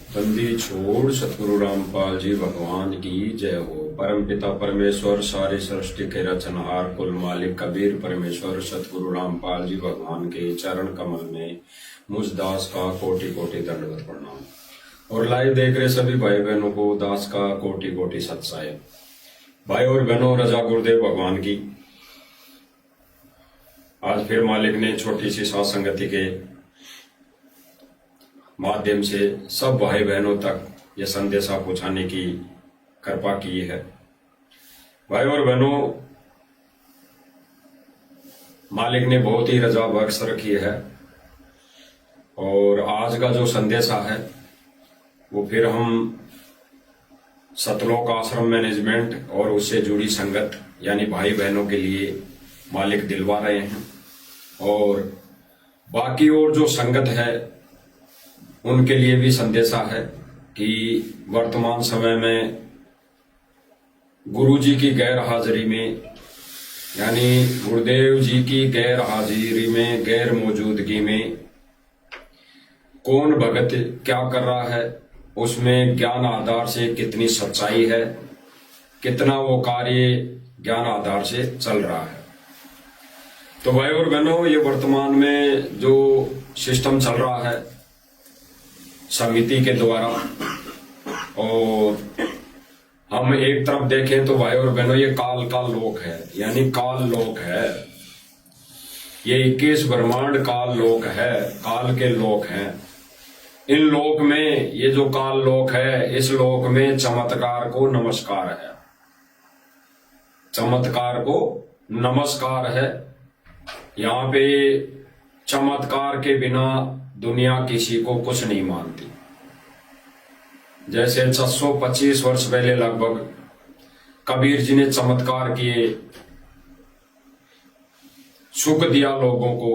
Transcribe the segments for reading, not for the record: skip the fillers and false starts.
बंदी छोड़ सतगुरु रामपाल जी भगवान की जय हो। परम पिता परमेश्वर सारी सृष्टि के रचनहार कुल मालिक कबीर परमेश्वर सतगुरु रामपाल जी भगवान के चरण कमल में मुझ दास का कोटि कोटि दंडवत प्रणाम। और लाइव देख रहे सभी भाई बहनों को दास का कोटि कोटि सत साहेब। भाई और बहनों, रजा गुरुदेव भगवान की। आज फिर मालिक ने छोटी सी साथ संगति के माध्यम से सब भाई बहनों तक यह संदेशा पहुंचाने की कृपा की है। भाई और बहनों, मालिक ने बहुत ही रजा बख्श रखी है और आज का जो संदेशा है वो फिर हम सतलोक आश्रम मैनेजमेंट और उससे जुड़ी संगत यानी भाई बहनों के लिए मालिक दिलवा रहे हैं। और बाकी और जो संगत है उनके लिए भी संदेशा है कि वर्तमान समय में गुरु जी की गैर हाजिरी में यानी गुरुदेव जी की गैर हाजिरी में, गैर मौजूदगी में कौन भगत क्या कर रहा है, उसमें ज्ञान आधार से कितनी सच्चाई है, कितना वो कार्य ज्ञान आधार से चल रहा है। तो भाई और बहनों, ये वर्तमान में जो सिस्टम चल रहा है समिति के द्वारा, और हम एक तरफ देखें तो भाई और बहनों ये काल का लोक है, यानी काल लोक है। ये 21 ब्रह्मांड काल लोक है, काल के लोक हैं। इन लोक में ये जो काल लोक है, इस लोक में चमत्कार को नमस्कार है, चमत्कार को नमस्कार है। यहाँ पे चमत्कार के बिना दुनिया किसी को कुछ नहीं मानती। जैसे 625 वर्ष पहले लगभग कबीर जी ने चमत्कार किए, सुख दिया लोगों को,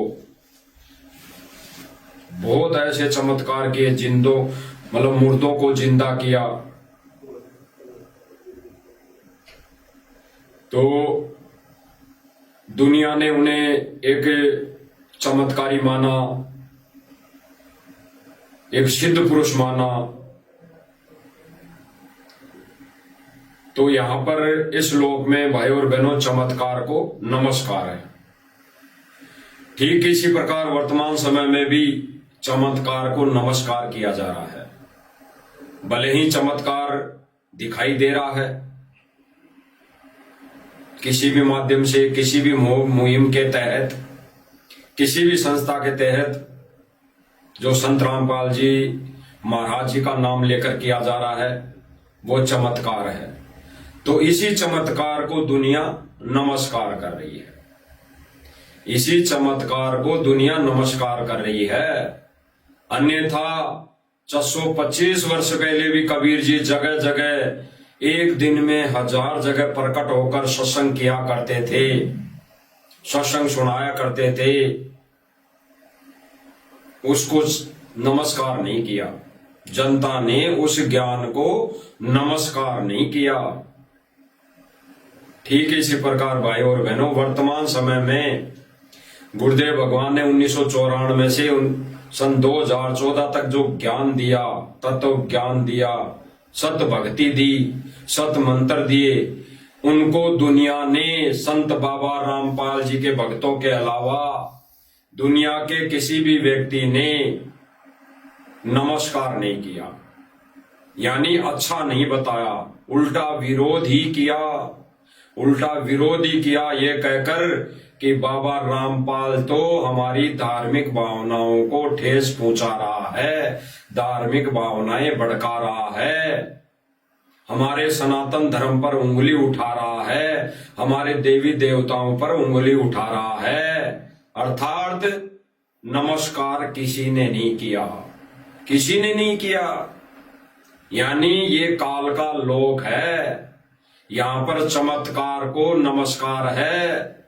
बहुत ऐसे चमत्कार किए, जिंदों मतलब मुर्दों को जिंदा किया। तो दुनिया ने उन्हें एक चमत्कारी माना, एक सिद्ध पुरुष माना। तो यहां पर इस लोक में भाई और बहनों चमत्कार को नमस्कार है। ठीक इसी प्रकार वर्तमान समय में भी चमत्कार को नमस्कार किया जा रहा है। भले ही चमत्कार दिखाई दे रहा है किसी भी माध्यम से, किसी भी मुहिम के तहत, किसी भी संस्था के तहत जो संत रामपाल जी महाराज जी का नाम लेकर किया जा रहा है वो चमत्कार है। तो इसी चमत्कार को दुनिया नमस्कार कर रही है, इसी चमत्कार को दुनिया नमस्कार कर रही है। अन्यथा 625 वर्ष पहले भी कबीर जी जगह जगह एक दिन में 1000 जगह प्रकट होकर सत्संग किया करते थे, सत्संग सुनाया करते थे। उसको नमस्कार नहीं किया, जनता ने उस ज्ञान को नमस्कार नहीं किया। ठीक इसी प्रकार भाई और बहनों, वर्तमान समय में गुरुदेव भगवान ने 1994 से सन 2014 तक जो ज्ञान दिया, तत्व ज्ञान दिया, सत भक्ति दी, सत मंत्र दिए, उनको दुनिया ने संत बाबा रामपाल जी के भक्तों के अलावा दुनिया के किसी भी व्यक्ति ने नमस्कार नहीं किया, यानी अच्छा नहीं बताया, उल्टा विरोध ही किया, उल्टा विरोध ही किया, ये कहकर कि बाबा रामपाल तो हमारी धार्मिक भावनाओं को ठेस पहुंचा रहा है, धार्मिक भावनाएं भड़का रहा है, हमारे सनातन धर्म पर उंगली उठा रहा है, हमारे देवी देवताओं पर उंगली उठा रहा है। अर्थात नमस्कार किसी ने नहीं किया, किसी ने नहीं किया। यानी ये काल का लोक है, यहां पर चमत्कार को नमस्कार है,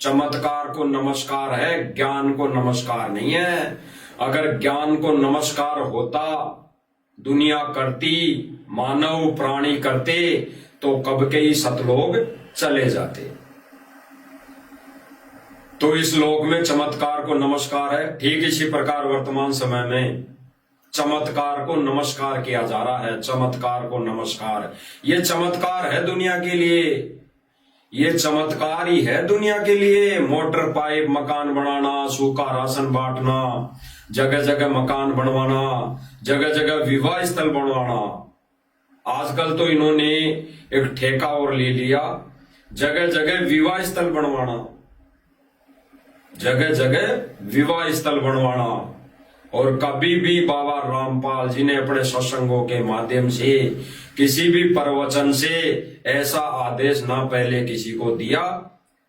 चमत्कार को नमस्कार है, ज्ञान को नमस्कार नहीं है। अगर ज्ञान को नमस्कार होता, दुनिया करती, मानव प्राणी करते, तो कब के ही सतलोक चले जाते। तो इस लोक में चमत्कार को नमस्कार है। ठीक इसी प्रकार वर्तमान समय में चमत्कार को नमस्कार किया जा रहा है, चमत्कार को नमस्कार। ये चमत्कार है दुनिया के लिए, ये चमत्कार ही है दुनिया के लिए। मोटर पाइप, मकान बनाना, सूखा राशन बांटना, जगह जगह मकान बनवाना, जगह जगह विवाह स्थल बनवाना। आजकल तो इन्होंने एक ठेका और ले लिया, जगह जगह विवाह स्थल बनवाना, जगह जगह विवाह स्थल बनवाना। और कभी भी बाबा रामपाल जी ने अपने सत्संगों के माध्यम से किसी भी प्रवचन से ऐसा आदेश ना पहले किसी को दिया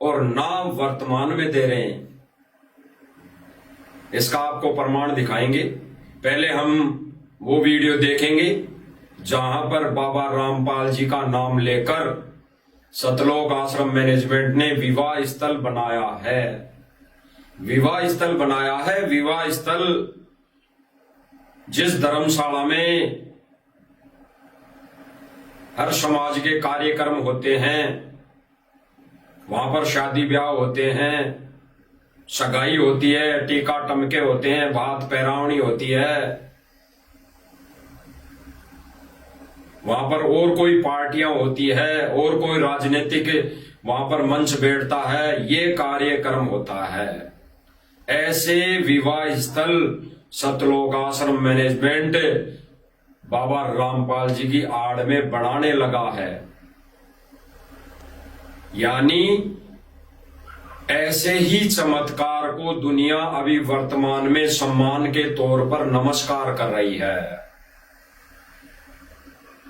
और ना वर्तमान में दे रहे हैं। इसका आपको प्रमाण दिखाएंगे। पहले हम वो वीडियो देखेंगे जहां पर बाबा रामपाल जी का नाम लेकर सतलोक आश्रम मैनेजमेंट ने विवाह स्थल बनाया है। विवाह स्थल बनाया है। विवाह स्थल जिस धर्मशाला में हर समाज के कार्यक्रम होते हैं, वहां पर शादी ब्याह होते हैं, सगाई होती है, टीका टमके होते हैं, भात पैरावनी होती है, वहां पर और कोई पार्टियां होती है और कोई राजनीतिक वहां पर मंच बैठता है, ये कार्यक्रम होता है। ऐसे विवाह स्थल सतलोक आश्रम मैनेजमेंट बाबा रामपाल जी की आड़ में बनाने लगा है। यानी ऐसे ही चमत्कार को दुनिया अभी वर्तमान में सम्मान के तौर पर नमस्कार कर रही है।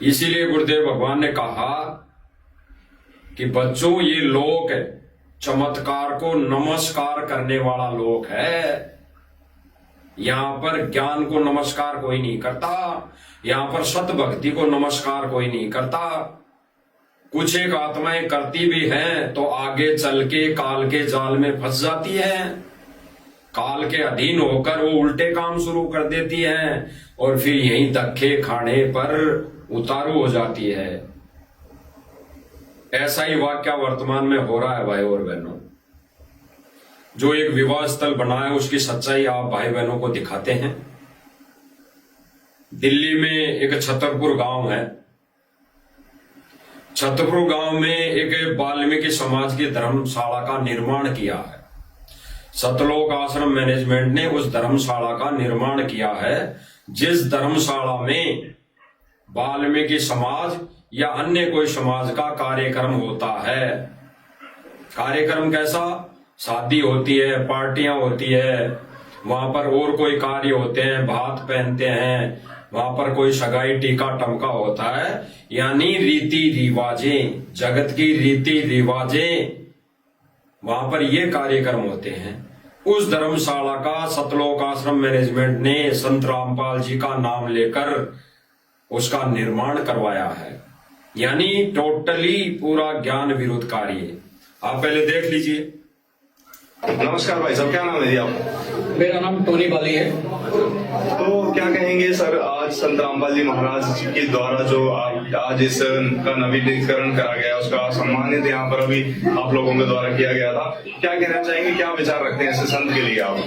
इसीलिए गुरुदेव भगवान ने कहा कि बच्चों, ये लोक चमत्कार को नमस्कार करने वाला लोक है। यहां पर ज्ञान को नमस्कार कोई नहीं करता, यहां पर सत भक्ति को नमस्कार कोई नहीं करता। कुछ एक आत्माएं करती भी हैं तो आगे चल के काल के जाल में फंस जाती हैं, काल के अधीन होकर वो उल्टे काम शुरू कर देती हैं और फिर यहीं धक्के खाने पर उतारू हो जाती है। ऐसा ही वाक्य वर्तमान में हो रहा है भाई और बहनों। जो एक विवाह स्थल बना है उसकी सच्चाई आप भाई बहनों को दिखाते हैं। दिल्ली में एक छतरपुर गांव है। छतरपुर गांव में एक वाल्मीकि समाज की धर्मशाला का निर्माण किया है। सतलोक आश्रम मैनेजमेंट ने उस धर्मशाला का निर्माण किया है जिस धर्मशाला में वाल्मीकि समाज या अन्य कोई समाज का कार्यक्रम होता है। कार्यक्रम कैसा? शादी होती है, पार्टियां होती है, वहां पर और कोई कार्य होते हैं, भात पहनते हैं, वहां पर कोई सगाई टीका टमका होता है। यानी रीति रिवाजें, जगत की रीति रिवाजें, वहां पर ये कार्यक्रम होते हैं। उस धर्मशाला का सतलोक आश्रम मैनेजमेंट ने संत रामपाल जी का नाम लेकर उसका निर्माण करवाया है। यानी टोटली पूरा ज्ञान विरुद्ध कार्य। आप पहले देख लीजिए। नमस्कार भाई साहब, क्या नाम है जी आप? मेरा नाम टोनी बाली है। तो क्या कहेंगे सर, आज संत रामपाल जी महाराज के द्वारा जो आज इस का नवीनीकरण करा गया, उसका सम्मानित यहाँ पर अभी आप लोगों के द्वारा किया गया था, क्या कहना चाहेंगे, क्या विचार रखते हैं इस संत के लिए आप?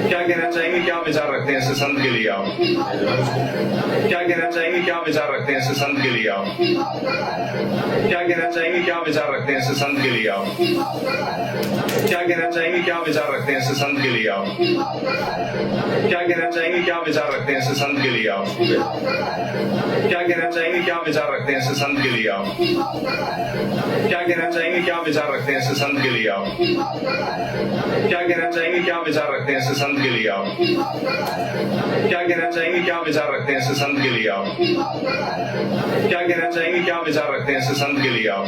क्या कहना चाहेंगे, क्या विचार रखते हैं इस संत के लिए आप? क्या कहना चाहेंगे, क्या विचार रखते हैं इस संत के लिए आप? क्या कहना चाहेंगे, क्या विचार रखते हैं इस संत के लिए आप? क्या कहना चाहेंगे, क्या विचार रखते हैं इस संत के लिए आप? क्या कहना चाहेंगे, क्या विचार रखते हैं इस संत के लिए आप? क्या कहना चाहेंगे, क्या विचार रखते हैं इस संत के लिए आप? क्या कहना चाहेंगे, क्या विचार रखते हैं इस संत के लिए आप? क्या कहना चाहेंगे, क्या विचार रखते हैं इस संत के लिए आप? क्या कहना चाहेंगे, क्या विचार रखते हैं इस संत के लिए आप? क्या कहना चाहेंगे, क्या विचार रखते हैं इस संत के लिए आप?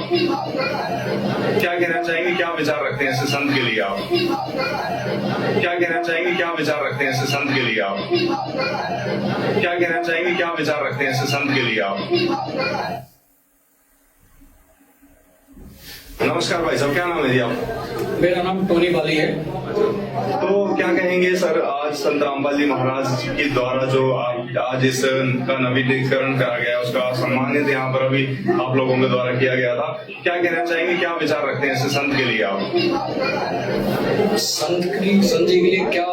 क्या कहना चाहेंगे, क्या विचार रखते हैं इस संत के लिए आप? क्या कहना चाहेंगे, क्या विचार रखते हैं इस संत के लिए आप? क्या कहना चाहेंगे, क्या विचार रखते हैं इस संत के लिए आप? नमस्कार भाई साहब, क्या नाम है जी आप? मेरा नाम टोनी बाली है। तो क्या कहेंगे सर, आज संत रामपाल जी महाराज के द्वारा जो आज इस का नवीनीकरण करा गया, उसका सम्मानित यहाँ पर अभी आप लोगों के द्वारा किया गया था, क्या कहना चाहेंगे, क्या विचार रखते हैं इस संत के लिए आप? संत जी के लिए क्या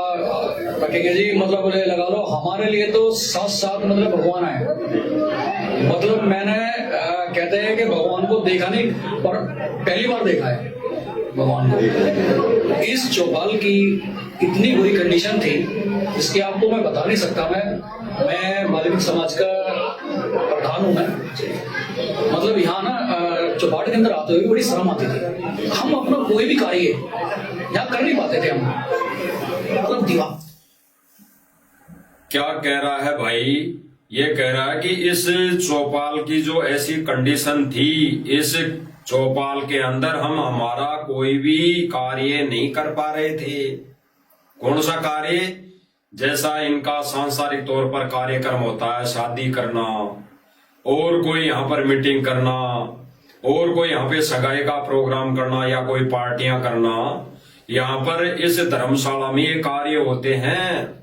रखेंगे जी, मतलब लगा लो हमारे लिए तो साथ साथ मतलब भगवान है। मतलब मैंने कहते हैं कि भगवान को देखा नहीं पर पहली बार देखा है भगवान को। इस चौपाल की इतनी बुरी कंडीशन थी जिसकी आपको मैं बता नहीं सकता। मैं वाल्मीकि समाज का प्रधान हूं मैं। मतलब यहाँ ना चौपाट के अंदर आते हुए बड़ी शर्म आती थी। हम अपना कोई भी कार्य यहाँ कर नहीं पाते थे हम। मतलब दीवार क्या कह रहा है भाई? ये कह रहा है कि इस चौपाल की जो ऐसी कंडीशन थी, इस चौपाल के अंदर हम हमारा कोई भी कार्य नहीं कर पा रहे थे। कौन सा कार्य? जैसा इनका सांसारिक तौर पर कार्यक्रम होता है, शादी करना और कोई यहाँ पर मीटिंग करना और कोई यहाँ पे सगाई का प्रोग्राम करना या कोई पार्टियां करना, यहाँ पर इस धर्मशाला में ये कार्य होते हैं।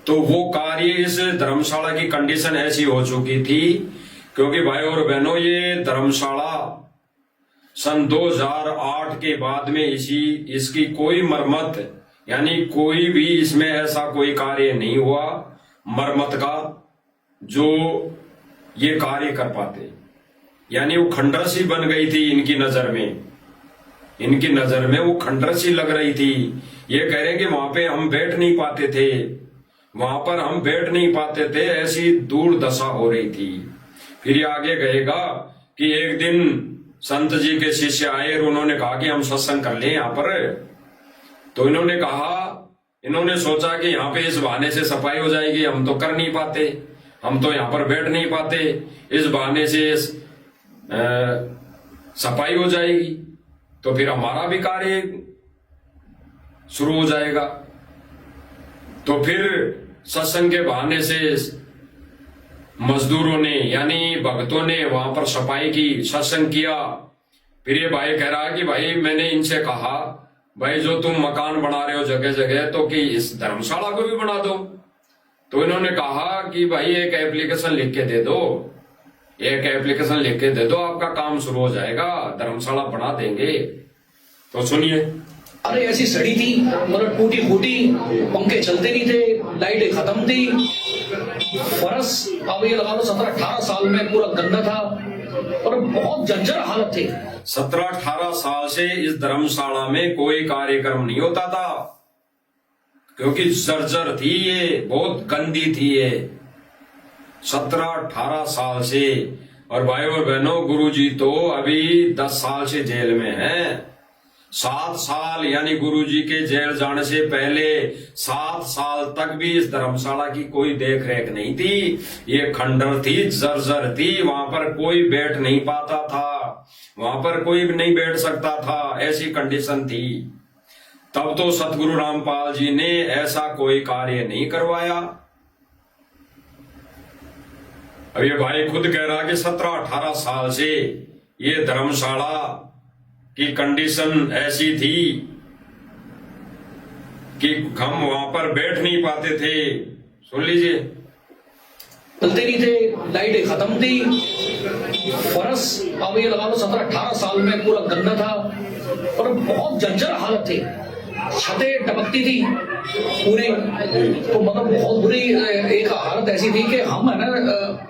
तो वो कार्य इस धर्मशाला की कंडीशन ऐसी हो चुकी थी क्योंकि भाई और बहनों, ये धर्मशाला सन 2008 के बाद में इसकी कोई मरम्मत यानी कोई भी इसमें ऐसा कोई कार्य नहीं हुआ मरम्मत का जो ये कार्य कर पाते। यानी वो खंडर सी बन गई थी इनकी नजर में वो खंडर सी लग रही थी। ये कह रहे हैं कि वहां पे हम बैठ नहीं पाते थे, वहां पर हम बैठ नहीं पाते थे, ऐसी दूर दशा हो रही थी। फिर ये आगे कहेगा कि एक दिन संत जी के शिष्य आए और उन्होंने कहा कि हम सत्संग कर लें यहाँ पर। तो इन्होंने सोचा कि यहाँ पे इस बहाने से सफाई हो जाएगी, हम तो कर नहीं पाते, हम तो यहाँ पर बैठ नहीं पाते, इस बहाने से सफाई हो जाएगी तो फिर हमारा भी कार्य शुरू हो जाएगा। तो फिर सत्संग के बहाने से मजदूरों ने यानी भक्तों ने वहां पर सफाई की, सत्संग किया। फिर ये भाई कह रहा है कि भाई मैंने इनसे कहा भाई जो तुम मकान बना रहे हो जगह जगह तो कि इस धर्मशाला को भी बना दो। तो इन्होंने कहा कि भाई एक एप्लीकेशन लिख के दे दो, आपका काम शुरू हो जाएगा, धर्मशाला बना देंगे। तो सुनिए। अरे ऐसी सड़ी थी, मतलब टूटी फूटी, पंखे चलते नहीं थे, लाइटें खत्म थी, फर्श अब ये लगा लो 17-18 साल में पूरा गंदा था और बहुत जर्जर हालत थी। 17-18 साल से इस धर्मशाला में कोई कार्यक्रम नहीं होता था क्योंकि जर्जर थी, ये बहुत गंदी थी ये 17-18 साल से। और भाई और बहनों, गुरुजी तो अभी 10 साल से जेल में हैं। 7 साल यानी गुरुजी के जेल जाने से पहले 7 साल तक भी इस धर्मशाला की कोई देख रेख नहीं थी। ये खंडर थी, जर्जर थी, वहां पर कोई बैठ नहीं पाता था, वहां पर कोई भी नहीं बैठ सकता था, ऐसी कंडीशन थी। तब तो सतगुरु रामपाल जी ने ऐसा कोई कार्य नहीं करवाया। अब ये भाई खुद कह रहा कि 17-18 साल से ये धर्मशाला की कंडीशन ऐसी थी कि हम वहां पर बैठ नहीं पाते थे। सुन लीजिए। चलते नहीं थे, लाइटें खत्म थी, फर्श अब ये लगा लो 17-18 साल में पूरा गंदा था और बहुत जर्जर हालत थी, छतें टपकती थी पूरी। तो मतलब बहुत बुरी एक हालत ऐसी थी कि हम है ना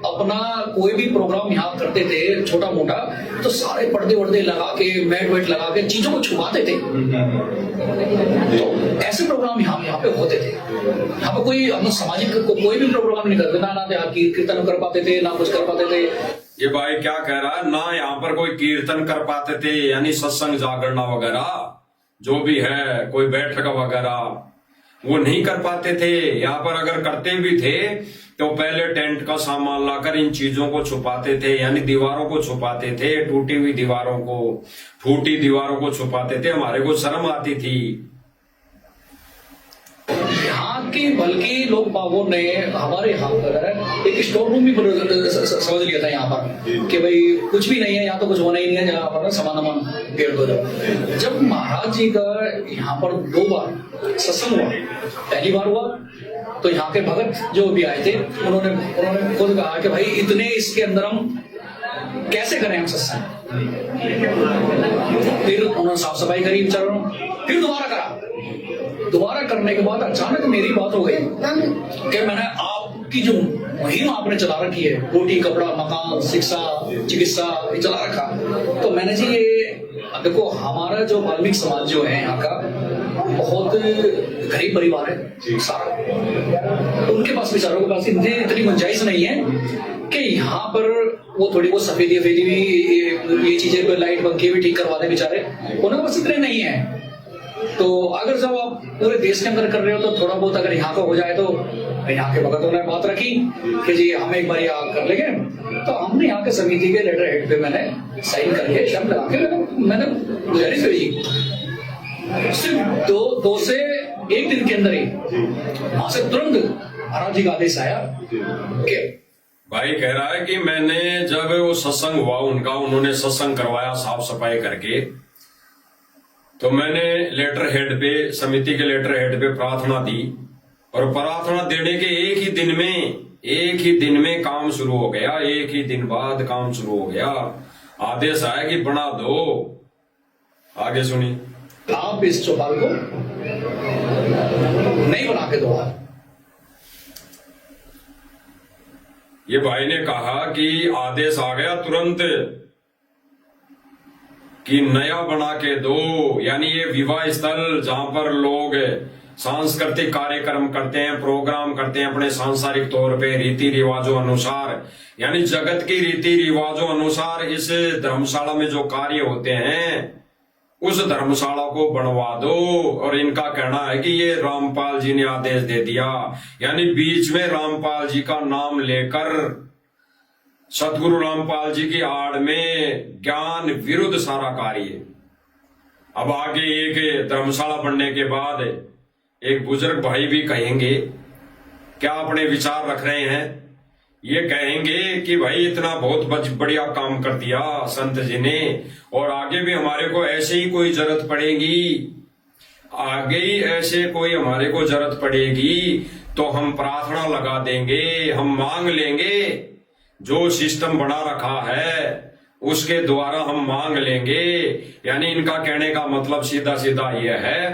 अपना कोई भी प्रोग्राम यहाँ करते थे छोटा मोटा तो सारे पर्दे वर्दे लगा के, मैट वेट लगा के चीजों को छुपाते थे। तो ऐसे प्रोग्राम यहाँ पे होते थे। यहाँ पे कोई हम सामाजिक कोई भी प्रोग्राम नहीं करते, ना कीर्तन कर पाते थे, ना कुछ कर पाते थे। ये भाई क्या कह रहा है, ना यहाँ पर कोई कीर्तन कर पाते थे यानी सत्संग जागरणा वगैरह जो भी है, कोई बैठक वगैरह वो नहीं कर पाते थे। यहाँ पर अगर करते भी थे तो पहले टेंट का सामान लाकर इन चीजों को छुपाते थे, यानी दीवारों को छुपाते थे, टूटी हुई दीवारों को, फूटी दीवारों को छुपाते थे। हमारे को शर्म आती थी। यहाँ की बल्कि लोग बागों ने हमारे यहाँ पर एक स्टोर रूम भी समझ लिया था यहाँ पर कि भाई कुछ भी नहीं है, यहाँ तो कुछ होना ही नहीं है, जहाँ पर सामान घेर दो। जब महाराज जी का यहाँ पर 2 बार सत्संग हुआ, पहली बार हुआ तो यहाँ के भगत जो भी आए थे उन्होंने खुद कहा कि भाई इतने इसके अंदर हम कैसे करें हम सत्संग। फिर उन्होंने साफ सफाई करी, फिर दोबारा करा दोबारा करने के बाद अचानक मेरी बात हो गई कि मैंने आपकी जो मुहिम आपने चला रखी है, रोटी कपड़ा मकान शिक्षा चिकित्सा ये चला रखा, तो मैंने जी ये देखो हमारा जो वाल्मीकि समाज जो है यहाँ का बहुत गरीब परिवार है सारा, उनके पास बेचारों के पास इतनी गुंजाइश नहीं है कि यहाँ पर वो थोड़ी बहुत सफेदी भी ये चीजें लाइट पंखे भी ठीक करवा दे बेचारे, उनके पास इतने नहीं है। तो अगर जब आप पूरे देश के अंदर कर रहे हो तो थोड़ा बहुत अगर यहाँ का हो जाए, तो यहाँ के भगतों ने बात रखी कि जी हम एक बार यहाँ कर लेंगे, तो हमने यहाँ के समिति के लेटर हेड पे मैंने साइन करके शब्द लगा के मैंने गुजारिश भेजी। सिर्फ दो से एक दिन के अंदर ही वहां से तुरंत महाराज जी का आदेश आया कि भाई कह रहा है कि मैंने जब वो सत्संग हुआ उनका, उन्होंने सत्संग करवाया साफ सफाई करके, तो मैंने लेटर हेड पे, समिति के लेटर हेड पे प्रार्थना दी, और प्रार्थना देने के एक ही दिन में काम शुरू हो गया, एक ही दिन बाद काम शुरू हो गया। आदेश आया कि बना दो। आगे सुनिए। आप इस चौपाल को नहीं बना के दो। ये भाई ने कहा कि आदेश आ गया तुरंत कि नया बना के दो, यानी ये विवाह स्थल जहां पर लोग सांस्कृतिक कार्यक्रम करते हैं, प्रोग्राम करते हैं अपने सांसारिक तौर पे रीति रिवाजों अनुसार, यानी जगत की रीति रिवाजों अनुसार इस धर्मशाला में जो कार्य होते हैं उस धर्मशाला को बनवा दो। और इनका कहना है कि ये रामपाल जी ने आदेश दे दिया, यानी बीच में रामपाल जी का नाम लेकर सतगुरु रामपाल जी की आड़ में ज्ञान विरुद्ध सारा कार्य। अब आगे एक धर्मशाला बनने के बाद एक बुजुर्ग भाई भी कहेंगे, क्या अपने विचार रख रहे हैं, ये कहेंगे कि भाई इतना बहुत बढ़िया काम कर दिया संत जी ने, और आगे भी हमारे को ऐसे ही कोई जरूरत पड़ेगी, आगे ही ऐसे कोई हमारे को जरूरत पड़ेगी तो हम प्रार्थना लगा देंगे, हम मांग लेंगे, जो सिस्टम बना रखा है उसके द्वारा हम मांग लेंगे। यानी इनका कहने का मतलब सीधा सीधा यह है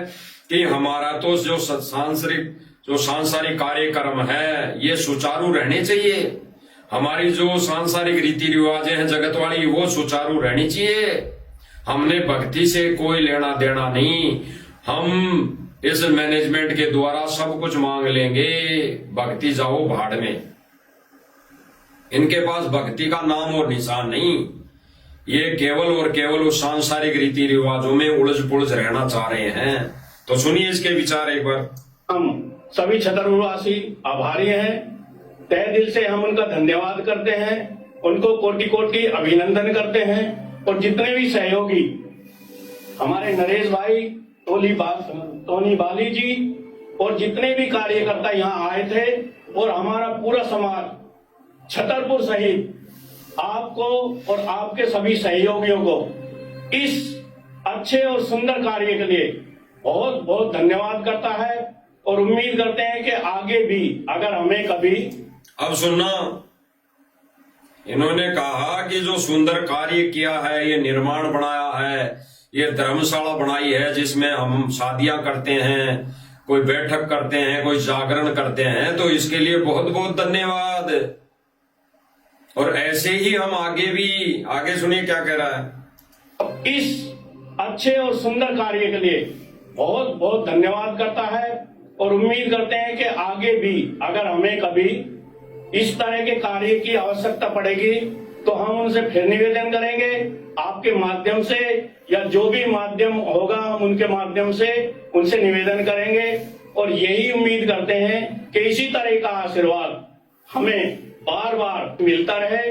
कि हमारा तो जो सांसारिक कार्यक्रम है ये सुचारू रहने चाहिए, हमारी जो सांसारिक रीति रिवाजें हैं जगत वाली वो सुचारू रहनी चाहिए। हमने भक्ति से कोई लेना देना नहीं, हम इस मैनेजमेंट के द्वारा सब कुछ मांग लेंगे, भक्ति जाओ भाड़ में। इनके पास भक्ति का नाम और निशान नहीं, ये केवल और केवल उस सांसारिक रीति रिवाजों में उलझ पुलझ रहना चाह रहे हैं। तो सुनिए इसके विचार एक बार। हम सभी छतरपुरवासी आभारी हैं, तहे दिल से हम उनका धन्यवाद करते हैं, उनको कोटि कोटि अभिनंदन करते हैं। और जितने भी सहयोगी हमारे नरेश भाई, टोनी बाली जी और जितने भी कार्यकर्ता यहाँ आए थे और हमारा पूरा समाज छतरपुर सहित आपको और आपके सभी सहयोगियों को इस अच्छे और सुंदर कार्य के लिए बहुत बहुत धन्यवाद करता है। और उम्मीद करते हैं कि आगे भी अगर हमें कभी। अब सुनना, इन्होंने कहा कि जो सुंदर कार्य किया है, ये निर्माण बनाया है, ये धर्मशाला बनाई है जिसमें हम शादियां करते हैं, कोई बैठक करते हैं, कोई जागरण करते हैं, तो इसके लिए बहुत बहुत धन्यवाद। और ऐसे ही हम आगे भी, आगे सुनिए क्या कह रहा है। इस अच्छे और सुंदर कार्य के लिए बहुत बहुत धन्यवाद करता है और उम्मीद करते हैं कि आगे भी अगर हमें कभी इस तरह के कार्य की आवश्यकता पड़ेगी तो हम उनसे फिर निवेदन करेंगे, आपके माध्यम से या जो भी माध्यम होगा हम उनके माध्यम से उनसे निवेदन करेंगे। और यही उम्मीद करते हैं कि इसी तरह का आशीर्वाद हमें बार बार मिलता रहे।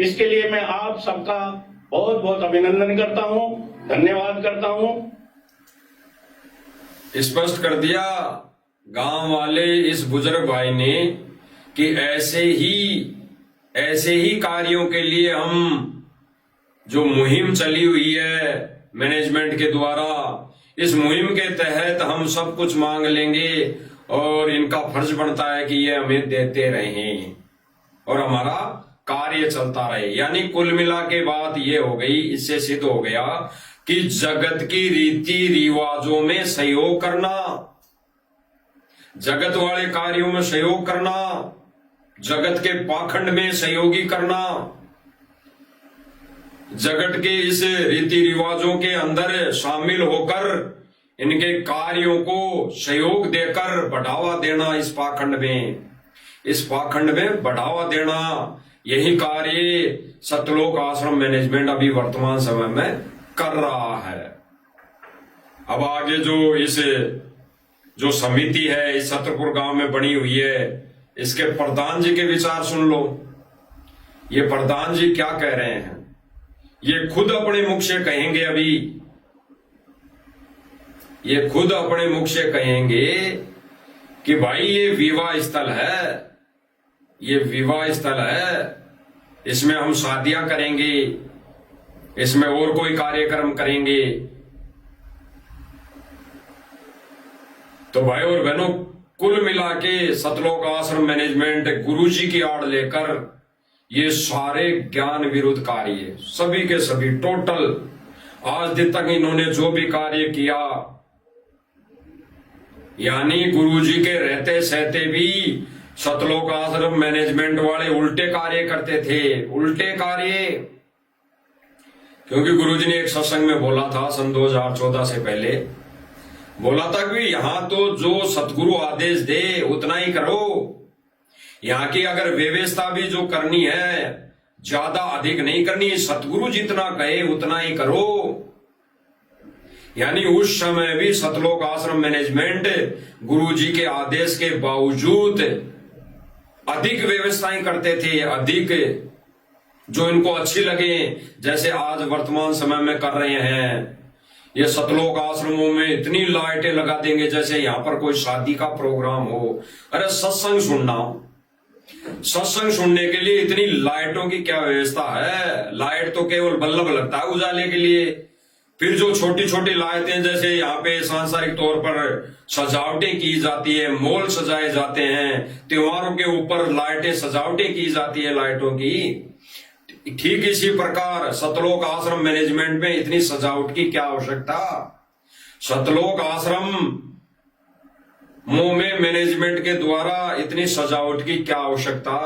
इसके लिए मैं आप सबका बहुत बहुत अभिनंदन करता हूं, धन्यवाद करता हूं। स्पष्ट कर दिया गांव वाले इस बुजुर्ग भाई ने कि ऐसे ही कार्यों के लिए हम जो मुहिम चली हुई है मैनेजमेंट के द्वारा, इस मुहिम के तहत हम सब कुछ मांग लेंगे और इनका फर्ज बनता है कि ये हमें देते रहें और हमारा कार्य चलता रहे। यानी कुल मिला के बात ये हो गई, इससे सिद्ध हो गया कि जगत की रीति रिवाजों में सहयोग करना जगत वाले कार्यों में सहयोग करना, जगत के पाखंड में सहयोगी करना, जगत के इस रीति रिवाजों के अंदर शामिल होकर इनके कार्यों को सहयोग देकर बढ़ावा देना, इस पाखंड में बढ़ावा देना, यही कार्य सतलोक आश्रम मैनेजमेंट अभी वर्तमान समय में कर रहा है। अब आगे जो समिति है इस छतरपुर गांव में बनी हुई है, इसके प्रधान जी के विचार सुन लो। ये प्रधान जी क्या कह रहे हैं, ये खुद अपने मुख से कहेंगे। अभी ये खुद अपने मुख से कहेंगे कि भाई ये विवाह स्थल है, ये विवाह स्थल है, इसमें हम शादियां करेंगे, इसमें और कोई कार्यक्रम करेंगे। तो भाई और बहनों, कुल मिला के सतलोक आश्रम मैनेजमेंट गुरुजी की आड़ लेकर ये सारे ज्ञान विरुद्ध कार्य, सभी के सभी टोटल आज दिन तक इन्होंने जो भी कार्य किया, यानी गुरुजी के रहते सहते भी सतलोक आश्रम मैनेजमेंट वाले उल्टे कार्य करते थे, उल्टे कार्य। क्योंकि गुरुजी ने एक सत्संग में बोला था सन 2014 से पहले, बोला था कि यहां तो जो सतगुरु आदेश दे उतना ही करो, यहां की अगर व्यवस्था भी जो करनी है ज्यादा अधिक नहीं करनी, सतगुरु जितना कहे उतना ही करो। यानी उस समय भी सतलोक आश्रम मैनेजमेंट गुरुजी के आदेश के बावजूद अधिक व्यवस्थाएं करते थे, अधिक जो इनको अच्छी लगे, जैसे आज वर्तमान समय में कर रहे हैं। ये सतलोक आश्रमों में इतनी लाइटें लगा देंगे जैसे यहां पर कोई शादी का प्रोग्राम हो। अरे सत्संग सुनने के लिए इतनी लाइटों की क्या व्यवस्था है? लाइट तो केवल बल्ब लगता है उजाले के लिए। फिर जो छोटी छोटी लाइटें जैसे यहाँ पे सांसारिक तौर पर सजावटें की जाती है, मॉल सजाए जाते हैं, त्योहारों के ऊपर लाइटें सजावटें की जाती है लाइटों की, ठीक इसी प्रकार सतलोक आश्रम मैनेजमेंट में इतनी सजावट की क्या आवश्यकता? सतलोक आश्रम में मैनेजमेंट के द्वारा इतनी सजावट की क्या आवश्यकता?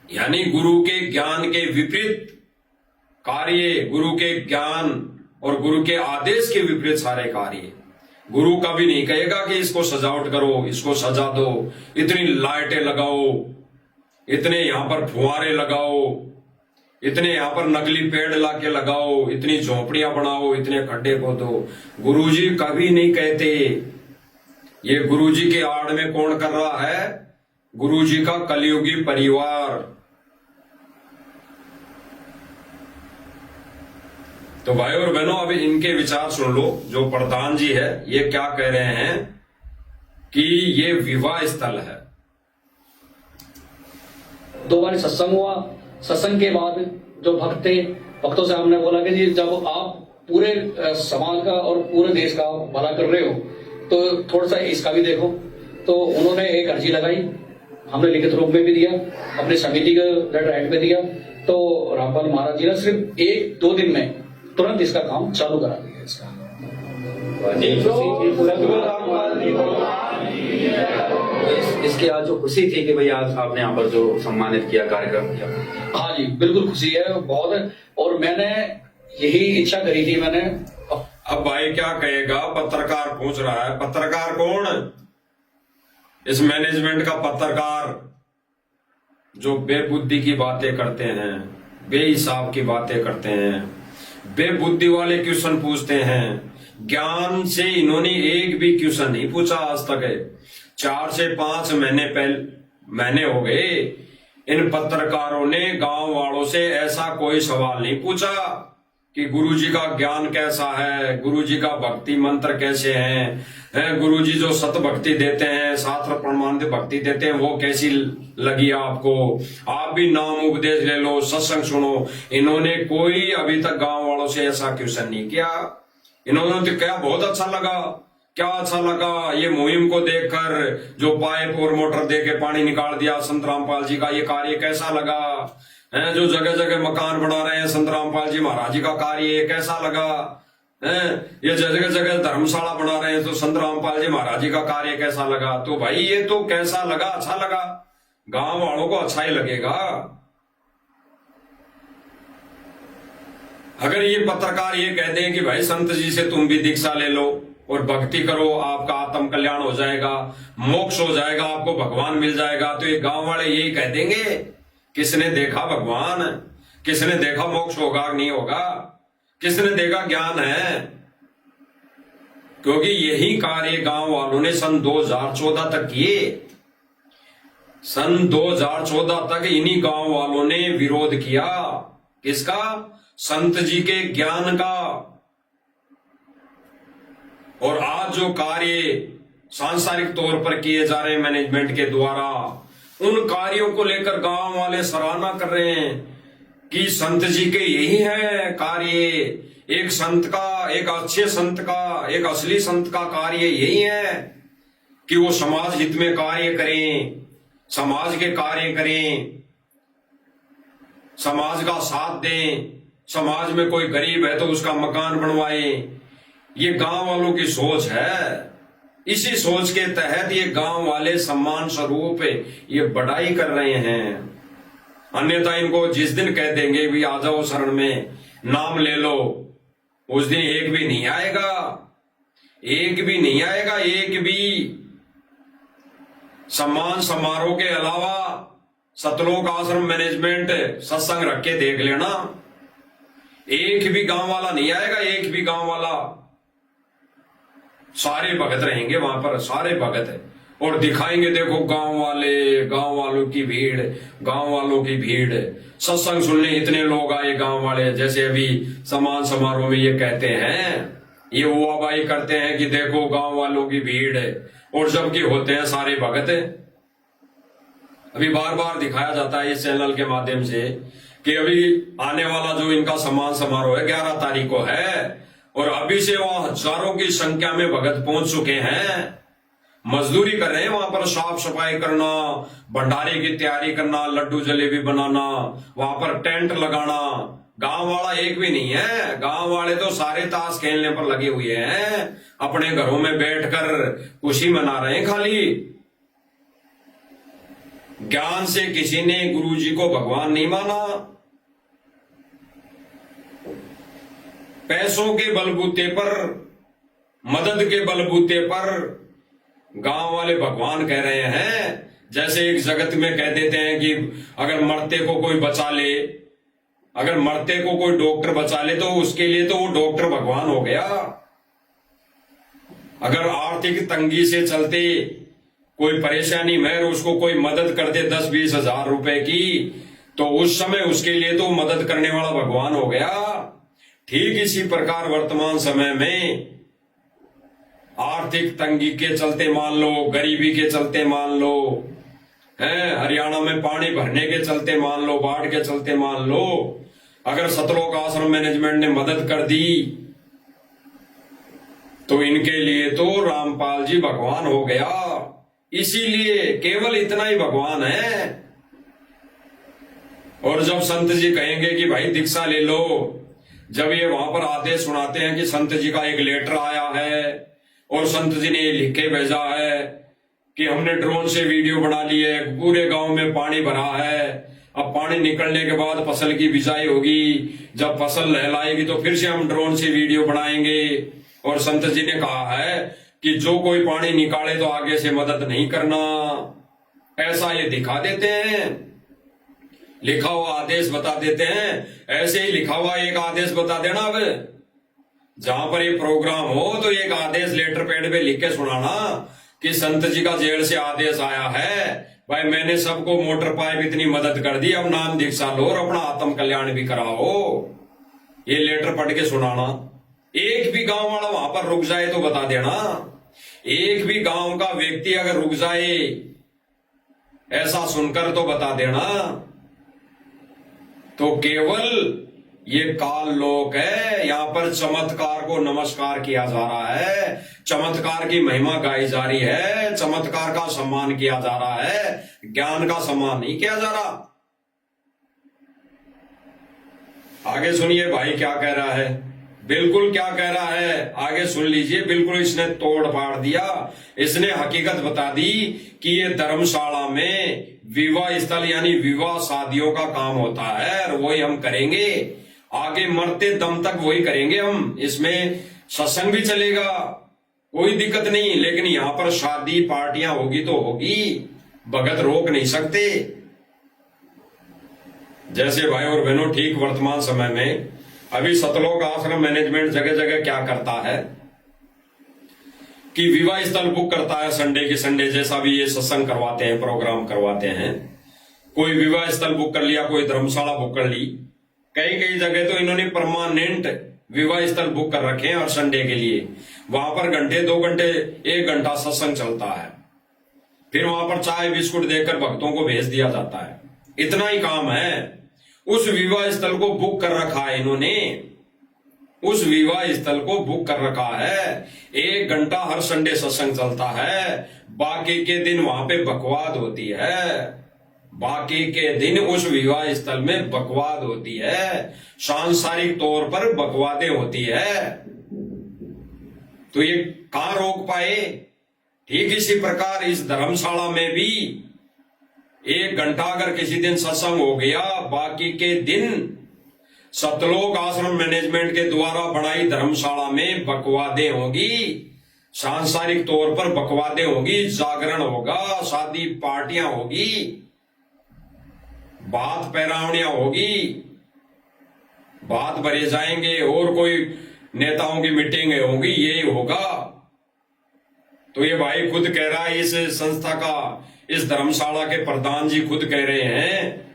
यानी गुरु के ज्ञान के विपरीत कार्य, गुरु के ज्ञान और गुरु के आदेश के विपरीत सारे कार्य। गुरु कभी नहीं कहेगा कि इसको सजावट करो, इसको सजा दो, इतनी लाइटें लगाओ, इतने यहां पर फुहारे लगाओ, इतने यहां पर नकली पेड़ लाके लगाओ, इतनी झोपड़ियां बनाओ, इतने खड्डे खोदो। गुरुजी कभी नहीं कहते। ये गुरुजी के आड़ में कौन कर रहा है? गुरुजी का कलयुगी परिवार। तो भाई और बहनों, अभी इनके विचार सुन लो। जो प्रधान जी है ये क्या कह रहे हैं कि ये विवाह स्थल है। 2 बार सत्संग हुआ, सत्संग के बाद जो भक्त थे, भक्तों से हमने बोला कि जी जब आप पूरे समाज का और पूरे देश का भला कर रहे हो तो थोड़ा सा इसका भी देखो। तो उन्होंने एक अर्जी लगाई, हमने लिखित रूप में भी दिया, अपनी समिति के लेटर हेड में दिया। तो रामपाल महाराज जी ने सिर्फ 1-2 दिन में तुरंत इसका काम चालू करा दिया। इसका इसकी आज जो खुशी थी कि भाई आज आपने यहाँ पर जो सम्मानित किया, कार्यक्रम किया। हाँ जी बिल्कुल खुशी है बहुत। और मैंने यही इच्छा करी थी मैंने। अब भाई क्या कहेगा? पत्रकार पूछ रहा है। पत्रकार कौन? इस मैनेजमेंट का पत्रकार जो बेबुद्धि की बातें करते हैं, बेहिसाब की बातें करते हैं, बेबुद्धि वाले क्वेश्चन पूछते हैं। ज्ञान से इन्होंने एक भी क्वेश्चन नहीं पूछा आज तक है। 4 से 5 महीने हो गए इन पत्रकारों ने गांव वालों से ऐसा कोई सवाल नहीं पूछा कि गुरुजी का ज्ञान कैसा है, गुरुजी का भक्ति मंत्र कैसे हैं, गुरुजी जो सत भक्ति देते हैं, शास्त्र प्रमाणित भक्ति देते हैं, वो कैसी लगी आपको? आप भी नाम उपदेश ले लो, सत्संग सुनो। इन्होंने कोई अभी तक गांव वालों से ऐसा क्वेश्चन नहीं किया। इन्होंने तो क्या बहुत अच्छा लगा, क्या अच्छा लगा ये मुहिम को देखकर, जो पाइप और मोटर दे के पानी निकाल दिया संत रामपाल जी का, ये कार्य कैसा लगा है? जो जगह जगह मकान बना रहे हैं संत रामपाल जी महाराज जी का कार्य कैसा लगा ये जगह जगह धर्मशाला बना रहे हैं, तो संत रामपाल जी महाराज जी का कार्य कैसा लगा? तो भाई ये तो कैसा लगा? अच्छा लगा, गांव वालों को अच्छा ही लगेगा। अगर ये पत्रकार ये कह दें कि भाई संत जी से तुम भी दीक्षा ले लो और भक्ति करो, आपका आत्म कल्याण हो जाएगा, मोक्ष हो जाएगा, आपको भगवान मिल जाएगा, तो ये गांव वाले यही कह देंगे। किसने देखा भगवान? किसने देखा मोक्ष होगा नहीं होगा? किसने देखा ज्ञान है? क्योंकि यही कार्य गांव वालों ने सन 2014 तक किए। सन 2014 तक इन्हीं गांव वालों ने विरोध किया। किसका? संत जी के ज्ञान का। और आज जो कार्य सांसारिक तौर पर किए जा रहे हैं मैनेजमेंट के द्वारा, उन कार्यों को लेकर गांव वाले सराहना कर रहे हैं कि संत जी के यही है कार्य। एक संत का, एक अच्छे संत का, एक असली संत का कार्य यही है कि वो समाज हित में कार्य करें, समाज के कार्य करें, समाज का साथ दें, समाज में कोई गरीब है तो उसका मकान बनवाएं। ये गांव वालों की सोच है। इसी सोच के तहत ये गांव वाले सम्मान स्वरूप ये बढ़ाई कर रहे हैं। अन्यथा इनको जिस दिन कह देंगे भी आ जाओ शरण में, नाम ले लो, उस दिन एक भी नहीं आएगा, एक भी नहीं आएगा। एक भी सम्मान समारोह के अलावा सतलोक आश्रम मैनेजमेंट सत्संग रख के देख लेना, एक भी गांव वाला नहीं आएगा। एक भी गांव वाला, सारे भगत रहेंगे वहां पर, सारे भगत है, और दिखाएंगे देखो गांव वाले, गांव वालों की भीड़, गांव वालों की भीड़, सत्संग सुनने इतने लोग आए गांव वाले। जैसे अभी सम्मान समारोह में ये कहते हैं, ये हुआबाई करते हैं कि देखो गांव वालों की भीड़ है, और जबकि होते हैं सारे भगत। अभी बार बार दिखाया जाता है इस चैनल के माध्यम से कि अभी आने वाला जो इनका सम्मान समारोह है 11 तारीख को है, और अभी से वहां हजारों की संख्या में भगत पहुंच चुके हैं। मजदूरी कर रहे हैं वहां पर, साफ सफाई करना, भंडारे की तैयारी करना, लड्डू जलेबी बनाना, वहां पर टेंट लगाना। गांव वाला एक भी नहीं है। गांव वाले तो सारे ताश खेलने पर लगे हुए हैं, अपने घरों में बैठकर खुशी मना रहे हैं खाली। ज्ञान से किसी ने गुरुजी को भगवान नहीं माना। पैसों के बलबूते पर, मदद के बलबूते पर गांव वाले भगवान कह रहे हैं। जैसे एक जगत में कह देते हैं कि अगर मरते को कोई बचा ले, अगर मरते को कोई डॉक्टर बचा ले तो उसके लिए तो वो डॉक्टर भगवान हो गया। अगर आर्थिक तंगी से चलते कोई परेशानी में उसको कोई मदद कर दे 10-20 हजार रुपए की, तो उस समय उसके लिए तो मदद करने वाला भगवान हो गया। ठीक इसी प्रकार वर्तमान समय में आर्थिक तंगी के चलते मान लो, गरीबी के चलते मान लो, हरियाणा में पानी भरने के चलते मान लो, बाढ़ के चलते मान लो, अगर सतलोक आश्रम मैनेजमेंट ने मदद कर दी तो इनके लिए तो रामपाल जी भगवान हो गया। इसीलिए केवल इतना ही भगवान है। और जब संत जी कहेंगे कि भाई दीक्षा ले लो, जब ये वहां पर आदेश सुनाते हैं कि संत जी का एक लेटर आया है और संत जी ने लिख के भेजा है कि हमने ड्रोन से वीडियो बना ली है, पूरे गांव में पानी भरा है, अब पानी निकलने के बाद फसल की बिजाई होगी, जब फसल लहलाएगी तो फिर से हम ड्रोन से वीडियो बनाएंगे। और संत जी ने कहा है कि जो कोई पानी निकाले तो आगे से मदद नहीं करना। ऐसा ये दिखा देते हैं, लिखा हुआ आदेश बता देते हैं। ऐसे ही लिखा हुआ एक आदेश बता देना। अब जहां पर ये प्रोग्राम हो तो एक आदेश लेटर पैड पे लिख के सुनाना कि संत जी का जेल से आदेश आया है, भाई मैंने सबको मोटर पाइप इतनी मदद कर दी, अब नाम दीक्षा लो और अपना आत्म कल्याण भी कराओ। ये लेटर पढ़ के सुनाना। एक भी गांव वाला वहां पर रुक जाए तो बता देना। एक भी गांव का व्यक्ति अगर रुक जाए ऐसा सुनकर तो बता देना। तो केवल ये काल लोक है, यहाँ पर चमत्कार को नमस्कार किया जा रहा है, चमत्कार की महिमा गाई जा रही है, चमत्कार का सम्मान किया जा रहा है, ज्ञान का सम्मान नहीं किया जा रहा। आगे सुनिए भाई क्या कह रहा है। बिल्कुल क्या कह रहा है आगे सुन लीजिए। बिल्कुल इसने तोड़ फाड़ दिया, इसने हकीकत बता दी कि ये धर्मशाला में विवाह स्थल यानी विवाह शादियों का काम होता है और वही हम करेंगे, आगे मरते दम तक वही करेंगे हम। इसमें सत्संग भी चलेगा, कोई दिक्कत नहीं, लेकिन यहां पर शादी पार्टियां होगी तो होगी, भगत रोक नहीं सकते। जैसे भाई और बहनों, ठीक वर्तमान समय में अभी सतलोक आश्रम मैनेजमेंट जगह जगह क्या करता है कि विवाह स्थल बुक करता है संडे के संडे, जैसा भी ये सत्संग करवाते हैं, प्रोग्राम करवाते हैं। कोई विवाह स्थल बुक कर लिया, कोई धर्मशाला बुक कर ली, कई कई जगह तो इन्होंने परमानेंट विवाह स्थल बुक कर रखे हैं और संडे के लिए वहां पर घंटे 2 घंटे 1 घंटा सत्संग चलता है, फिर वहां पर चाय बिस्कुट देकर भक्तों को भेज दिया जाता है। इतना ही काम है। उस विवाह स्थल को बुक कर रखा है इन्होंने, उस विवाह स्थल को बुक कर रखा है। 1 घंटा हर संडे सत्संग चलता है, बाकी के दिन वहां पे बकवाद होती है, बाकी के दिन उस विवाह स्थल में बकवाद होती है, सांसारिक तौर पर बकवादें होती है। तो ये कहां रोक पाए? ठीक इसी प्रकार इस धर्मशाला में भी 1 घंटा अगर किसी दिन सत्संग हो गया, बाकी के दिन सतलोक आश्रम मैनेजमेंट के द्वारा बनाई धर्मशाला में बकवादें होगी, सांसारिक तौर पर बकवादें होगी, जागरण होगा, शादी पार्टियां होगी, बात पैरावनियां होगी, बात भरे जाएंगे और कोई नेताओं की मीटिंग होगी, यही होगा। तो ये भाई खुद कह रहा है, इस संस्था का, इस धर्मशाला के प्रधान जी खुद कह रहे हैं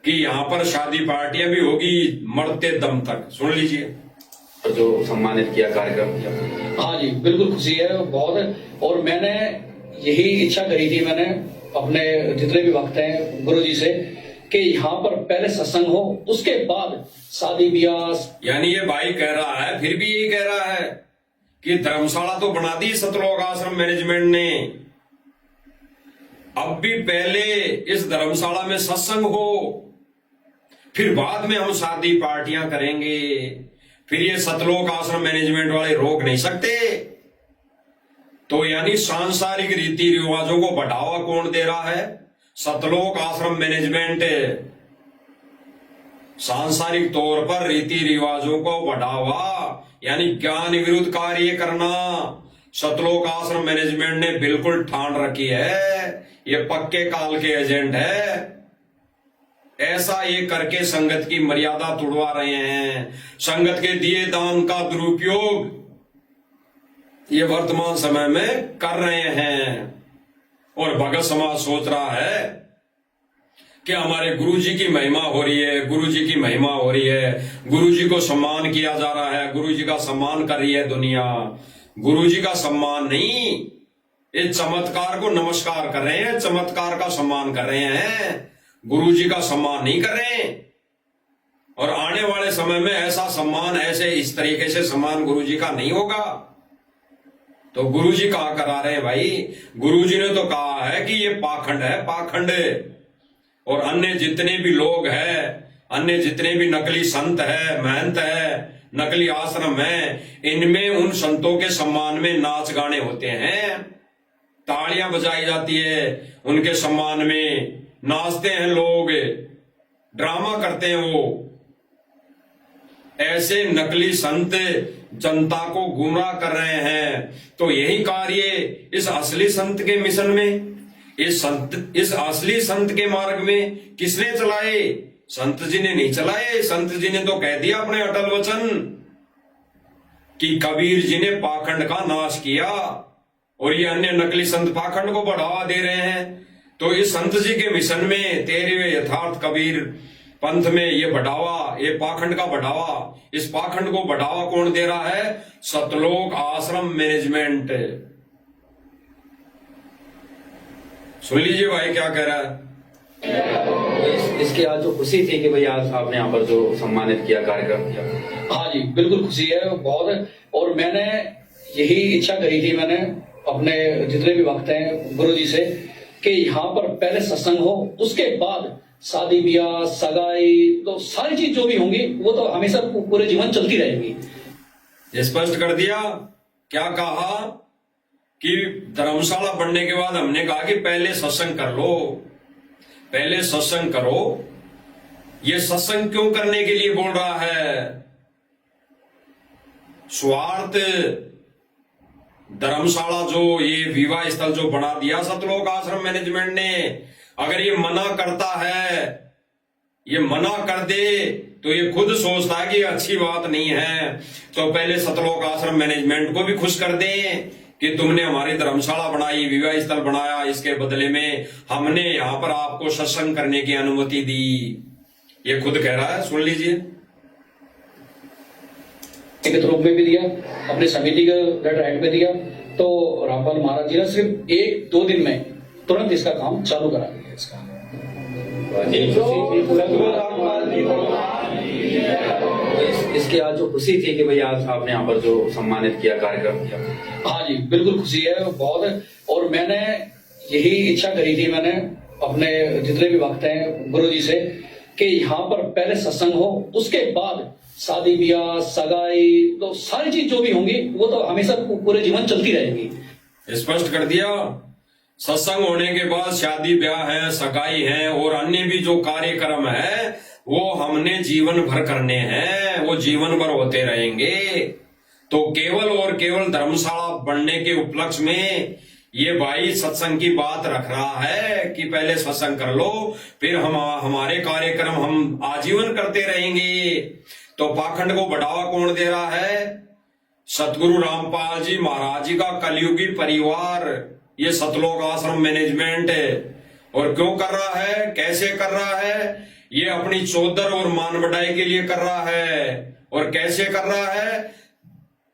कि यहाँ पर शादी पार्टियां भी होगी मरते दम तक। सुन लीजिए जो सम्मानित किया कार्यक्रम किया। हाँ जी, बिल्कुल खुशी है बहुत। और मैंने यही इच्छा करी थी, मैंने अपने जितने भी भक्त हैं गुरु जी से, कि यहाँ पर पहले सत्संग हो, उसके बाद शादी ब्याह। यानी ये भाई कह रहा है, फिर भी यही कह रहा है कि धर्मशाला तो बना दी सतलोक आश्रम मैनेजमेंट ने, अब भी पहले इस धर्मशाला में सत्संग हो, फिर बाद में हम शादी पार्टियां करेंगे। फिर ये सतलोक आश्रम मैनेजमेंट वाले रोक नहीं सकते। तो यानी सांसारिक रीति रिवाजों को बढ़ावा कौन दे रहा है? सतलोक आश्रम मैनेजमेंट सांसारिक तौर पर रीति रिवाजों को बढ़ावा यानी ज्ञान विरुद्ध कार्य करना सतलोक आश्रम मैनेजमेंट ने बिल्कुल ठान रखी है। ये पक्के काल के एजेंट है। ऐसा ये करके संगत की मर्यादा तोड़वा रहे हैं। संगत के दिए दान का दुरुपयोग ये वर्तमान समय में कर रहे हैं। और भगत समाज सोच रहा है कि हमारे गुरुजी की महिमा हो रही है, गुरुजी की महिमा हो रही है, गुरुजी को सम्मान किया जा रहा है, गुरुजी का सम्मान कर रही है दुनिया। गुरुजी का सम्मान नहीं, इस चमत्कार को नमस्कार कर रहे हैं, चमत्कार का सम्मान कर रहे हैं, गुरुजी का सम्मान नहीं कर रहे। और आने वाले समय में ऐसा सम्मान, ऐसे इस तरीके से सम्मान गुरुजी का नहीं होगा। तो गुरुजी कहा करा रहे हैं भाई? गुरुजी ने तो कहा है कि ये पाखंड है, पाखंड। और अन्य जितने भी लोग हैं, अन्य जितने भी नकली संत है, महंत है, नकली आश्रम है, इनमें उन संतों के सम्मान में नाच गाने होते हैं, तालियां बजाई जाती है, उनके सम्मान में नाचते हैं लोग, ड्रामा करते हैं वो। ऐसे नकली संत जनता को गुमराह कर रहे हैं। तो यही कार्य इस असली संत के मिशन में, इस असली संत के मार्ग में किसने चलाए? संत जी ने नहीं चलाए। संत जी ने तो कह दिया अपने अटल वचन कि कबीर जी ने पाखंड का नाश किया, और ये अन्य नकली संत पाखंड को बढ़ावा दे रहे हैं। तो इस संत जी के मिशन में, तेरे यथार्थ कबीर पंथ में ये बढ़ावा, ये पाखंड का बढ़ावा, इस पाखंड को बढ़ावा कौन दे रहा है? सतलोक आश्रम मैनेजमेंट। सुन लीजिए भाई क्या कह रहा है। इसकी आज जो खुशी थी कि भाई आज आपने यहाँ पर जो सम्मानित किया कार्यक्रम किया। हाँ जी, बिल्कुल खुशी है बहुत। और मैंने यही इच्छा करी थी, मैंने अपने जितने भी भक्त हैं गुरु जी से, कि यहाँ पर पहले सत्संग हो, उसके बाद शादी ब्याह सगाई, तो सारी चीज जो भी होंगी वो तो हमेशा पूरे जीवन चलती रहेगी। स्पष्ट कर दिया। क्या कहा कि धर्मशाला बनने के बाद हमने कहा कि पहले सत्संग कर लो, पहले सत्संग करो। ये सत्संग क्यों करने के लिए बोल रहा है? स्वार्थ धर्मशाला जो ये विवाह स्थल जो बना दिया सतलोक आश्रम मैनेजमेंट ने, अगर ये मना करता है, ये मना कर दे तो ये खुद सोचता है कि ये अच्छी बात नहीं है, तो पहले सतलोक आश्रम मैनेजमेंट को भी खुश कर दें कि तुमने हमारी धर्मशाला बनाई, विवाह स्थल बनाया, इसके बदले में हमने यहां पर आपको सत्संग करने की अनुमति दी। ये खुद कह रहा है, सुन लीजिए। लिखित रूप में भी दिया, अपनी समिति के लेटर हेड में दिया, तो रामपाल महाराज जी ने सिर्फ 1-2 दिन में तुरंत इसका काम चालू करा दिया। इसका इसकी आज जो खुशी थी कि भाई आज आपने यहाँ पर जो सम्मानित किया, कार्यक्रम किया। हाँ जी, बिल्कुल खुशी है बहुत। और मैंने यही इच्छा करी थी, मैंने अपने जितने भी भक्त हैं गुरु जी से, कि यहाँ पर पहले सत्संग हो, उसके बाद शादी ब्याह सगाई तो सारी चीज जो भी होंगी वो तो हमेशा पूरे जीवन चलती रहेगी। स्पष्ट कर दिया। सत्संग होने के बाद शादी ब्याह है, सगाई है और अन्य भी जो कार्यक्रम है वो हमने जीवन भर करने हैं, वो जीवन भर होते रहेंगे। तो केवल और केवल धर्मशाला बनने के उपलक्ष्य में ये भाई सत्संग की बात रख रहा है कि पहले सत्संग कर लो, फिर हमारे कार्यक्रम हम आजीवन करते रहेंगे। तो पाखंड को बढ़ावा कौन दे रहा है? सतगुरु रामपाल जी महाराज जी का कलयुगी परिवार, ये सतलोक आश्रम मैनेजमेंट है। और क्यों कर रहा है, कैसे कर रहा है? ये अपनी चौधर और मान बढ़ाई के लिए कर रहा है। और कैसे कर रहा है?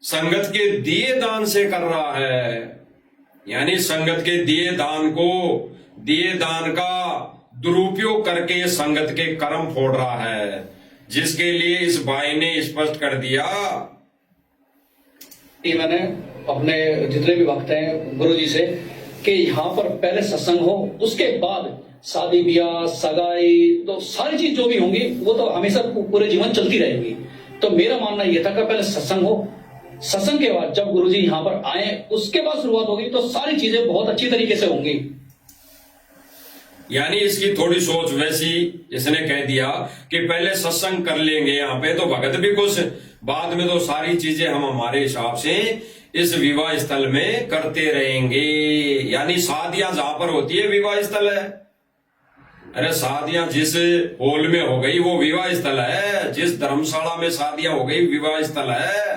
संगत के दिए दान से कर रहा है। यानी संगत के दिए दान को, दिए दान का दुरुपयोग करके संगत के कर्म फोड़ रहा है, जिसके लिए इस भाई ने स्पष्ट कर दिया। मैंने अपने जितने भी भक्त हैं गुरु जी से, कि यहाँ पर पहले सत्संग हो, उसके बाद शादी ब्याह सगाई तो सारी चीज जो भी होंगी वो तो हमेशा पूरे जीवन चलती रहेगी। तो मेरा मानना यह था कि पहले सत्संग हो, सत्संग के बाद जब गुरुजी यहाँ पर आए उसके बाद शुरुआत होगी तो सारी चीजें बहुत अच्छी तरीके से होंगी। यानी इसकी थोड़ी सोच वैसी, इसने कह दिया कि पहले सत्संग कर लेंगे यहाँ पे तो भगत भी कुछ, बाद में तो सारी चीजें हम हमारे हिसाब से इस विवाह स्थल में करते रहेंगे। यानी शादियां जहां पर होती है विवाह स्थल है। अरे शादियां जिस हॉल में हो गई वो विवाह स्थल है, जिस धर्मशाला में शादियां हो गई विवाह स्थल है।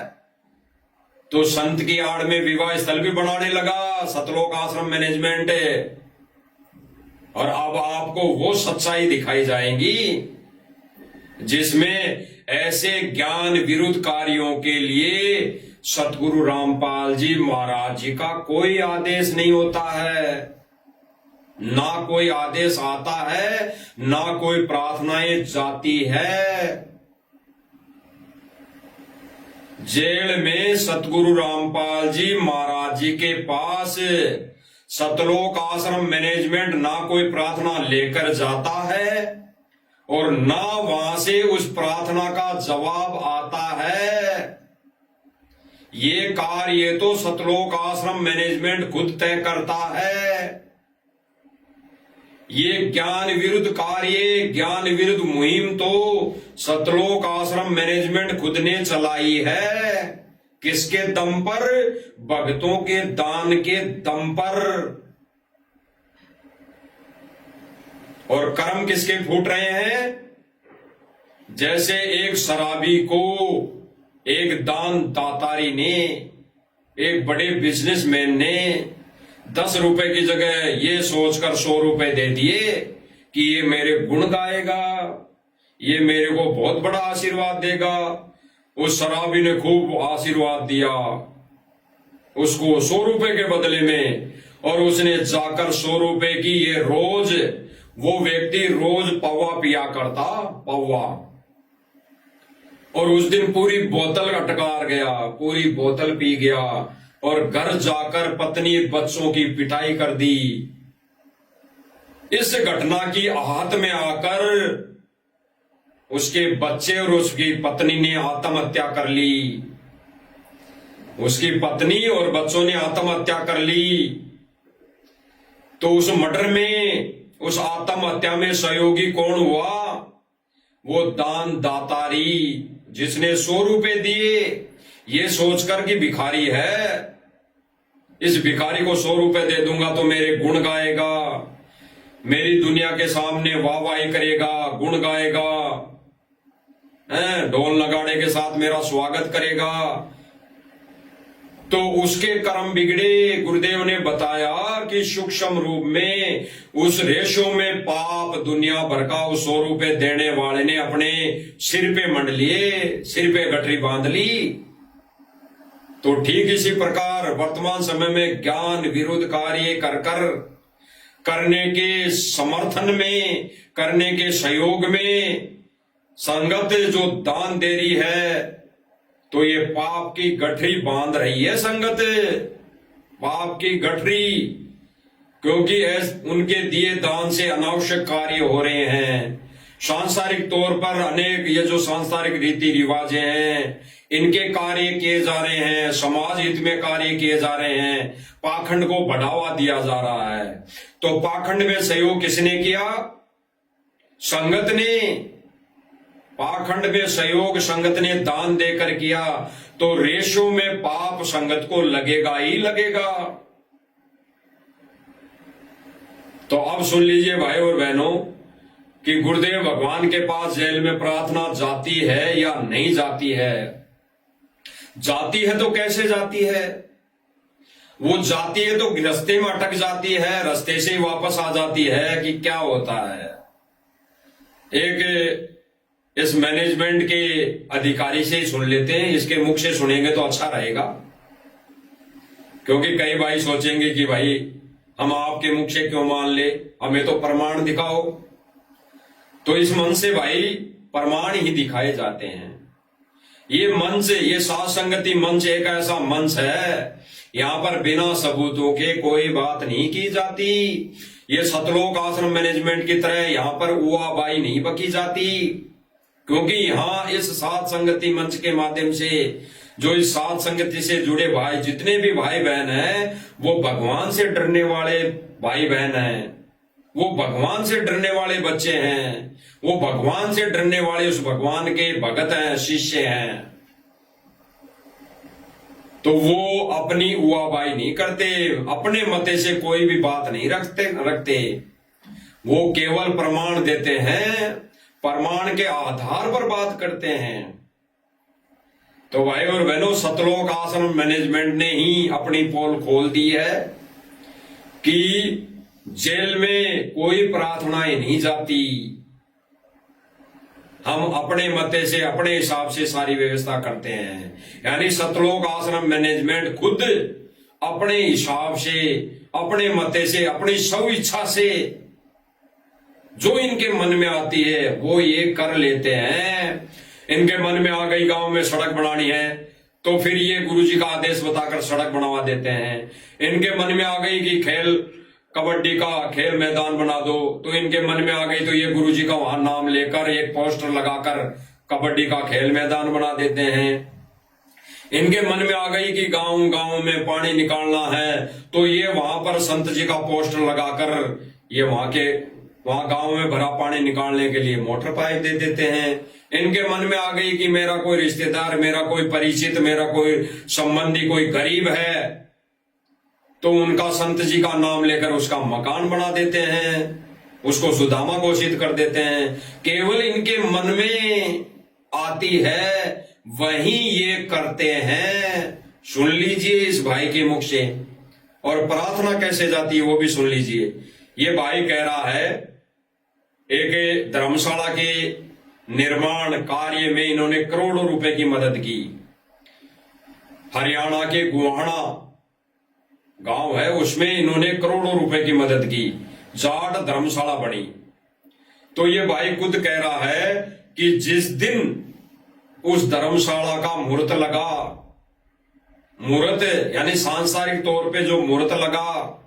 तो संत की आड़ में विवाह स्थल भी बनाने लगा सतलोक आश्रम मैनेजमेंट। और अब आपको वो सच्चाई दिखाई जाएगी जिसमें ऐसे ज्ञान विरुद्ध कार्यों के लिए सतगुरु रामपाल जी महाराज जी का कोई आदेश नहीं होता है, ना कोई आदेश आता है, ना कोई प्रार्थनाएं जाती है। जेल में सतगुरु रामपाल जी महाराज जी के पास सतलोक आश्रम मैनेजमेंट ना कोई प्रार्थना लेकर जाता है और ना वहां से उस प्रार्थना का जवाब आता है। ये कार्य तो सतलोक आश्रम मैनेजमेंट खुद तय करता है। ये ज्ञान विरुद्ध कार्य, ज्ञान विरुद्ध मुहिम तो सतलोक आश्रम मैनेजमेंट खुद ने चलाई है। किसके दम पर? भक्तों के दान के दम पर। और कर्म किसके फूट रहे हैं? जैसे एक शराबी को एक दान दातारी ने, एक बड़े बिजनेसमैन ने 10 रुपए की जगह ये सोचकर 100 रुपए दे दिए कि ये मेरे गुण गाएगा, ये मेरे को बहुत बड़ा आशीर्वाद देगा। उस शराबी ने खूब आशीर्वाद दिया उसको 100 रुपए के बदले में, और उसने जाकर 100 रुपए की ये रोज, वो व्यक्ति रोज पौवा पिया करता, पौवा। और उस दिन पूरी बोतल अटकार गया, पूरी बोतल पी गया और घर जाकर पत्नी बच्चों की पिटाई कर दी। इस घटना की आहत में आकर उसके बच्चे और उसकी पत्नी ने आत्महत्या कर ली। उसकी पत्नी और बच्चों ने आत्महत्या कर ली, तो उस मर्डर में, उस आत्महत्या में सहयोगी कौन हुआ? वो दान दातारी, जिसने 100 रुपए दिए ये सोचकर कि भिखारी है, इस भिखारी को 100 रुपए दे दूंगा तो मेरे गुण गाएगा, मेरी दुनिया के सामने वाहवाही करेगा, गुण गाएगा, ढोल नगाड़े के साथ मेरा स्वागत करेगा। तो उसके कर्म बिगड़े। गुरुदेव ने बताया कि सूक्ष्म रूप में उस रेशो में पाप दुनिया भर का उस 100 रुपए देने वाले ने अपने सिर पे मंड लिए, सिर पे गठरी बांध ली। तो ठीक इसी प्रकार वर्तमान समय में ज्ञान विरुद्ध कार्य करने के समर्थन में, करने के सहयोग में संगत जो दान दे रही है, तो ये पाप की गठरी बांध रही है संगत, पाप की गठरी, क्योंकि उनके दिए दान से अनावश्यक कार्य हो रहे हैं। सांसारिक तौर पर अनेक ये जो सांसारिक रीति रिवाज हैं, इनके कार्य किए जा रहे हैं, समाज हित में कार्य किए जा रहे हैं, पाखंड को बढ़ावा दिया जा रहा है। तो पाखंड में सहयोग किसने किया? संगत ने। पाखंड में सहयोग संगत ने दान देकर किया, तो रेशो में पाप संगत को लगेगा ही लगेगा। तो अब सुन लीजिए भाई और बहनों कि गुरुदेव भगवान के पास जेल में प्रार्थना जाती है या नहीं जाती है? जाती है तो कैसे जाती है? वो जाती है तो रास्ते में अटक जाती है, रास्ते से ही वापस आ जाती है कि क्या होता है? एक इस मैनेजमेंट के अधिकारी से ही सुन लेते हैं, इसके मुख से सुनेंगे तो अच्छा रहेगा, क्योंकि कई भाई सोचेंगे कि भाई हम आपके मुख से क्यों मान ले, हमें तो प्रमाण दिखाओ। तो इस मन से भाई प्रमाण ही दिखाए जाते हैं। ये मंच, ये साध संगति मंच एक ऐसा मंच है, यहाँ पर बिना सबूतों के कोई बात नहीं की जाती। ये सतलोक आश्रम मैनेजमेंट की तरह यहाँ पर उआबाई नहीं बकी जाती, क्योंकि यहाँ इस साध संगति मंच के माध्यम से जो इस साध संगति से जुड़े भाई, जितने भी भाई बहन हैं, वो भगवान से डरने वाले भाई बहन हैं, वो भगवान से डरने वाले बच्चे हैं, वो भगवान से डरने वाले उस भगवान के भगत हैं, शिष्य हैं। तो वो अपनी उआबाई नहीं करते, अपने मते से कोई भी बात नहीं रखते। वो केवल प्रमाण देते हैं, प्रमाण के आधार पर बात करते हैं। तो भाई और बहनों, सतलोक आश्रम मैनेजमेंट ने ही अपनी पोल खोल दी है कि जेल में कोई प्रार्थनाएं नहीं जाती। हम अपने मते से, अपने हिसाब से सारी व्यवस्था करते हैं। यानी सतलोक आश्रम मैनेजमेंट खुद अपने हिसाब से, अपने मते से, अपनी स्व इच्छा से जो इनके मन में आती है वो ये कर लेते हैं। इनके मन में आ गई गांव में सड़क बनानी है, तो फिर ये गुरुजी का आदेश बताकर सड़क बनवा देते हैं। इनके मन में आ गई कि खेल, कबड्डी का खेल मैदान बना दो, तो इनके मन में आ गई तो ये गुरुजी का वहां नाम लेकर एक पोस्टर लगाकर कबड्डी का खेल मैदान बना देते हैं। इनके मन में आ गई कि गांव में पानी निकालना है, तो ये वहां पर संत जी का पोस्टर लगाकर ये वहां गांव में भरा पानी निकालने के लिए मोटर पाइप दे देते हैं। इनके मन में आ गई कि मेरा कोई रिश्तेदार, मेरा कोई परिचित, मेरा कोई संबंधी, कोई गरीब है, तो उनका संत जी का नाम लेकर उसका मकान बना देते हैं, उसको सुदामा घोषित कर देते हैं। केवल इनके मन में आती है वही ये करते हैं। सुन लीजिए इस भाई के मुख से, और प्रार्थना कैसे जाती है वो भी सुन लीजिए। ये भाई कह रहा है एक धर्मशाला के निर्माण कार्य में इन्होंने करोड़ों रुपए की मदद की। हरियाणा के गुहाना गांव है, उसमें इन्होंने करोड़ों रुपए की मदद की, जाट धर्मशाला बनी। तो ये भाई खुद कह रहा है कि जिस दिन उस धर्मशाला का मुहूर्त लगा, मुहूर्त यानी सांसारिक तौर पे जो मुहूर्त लगा,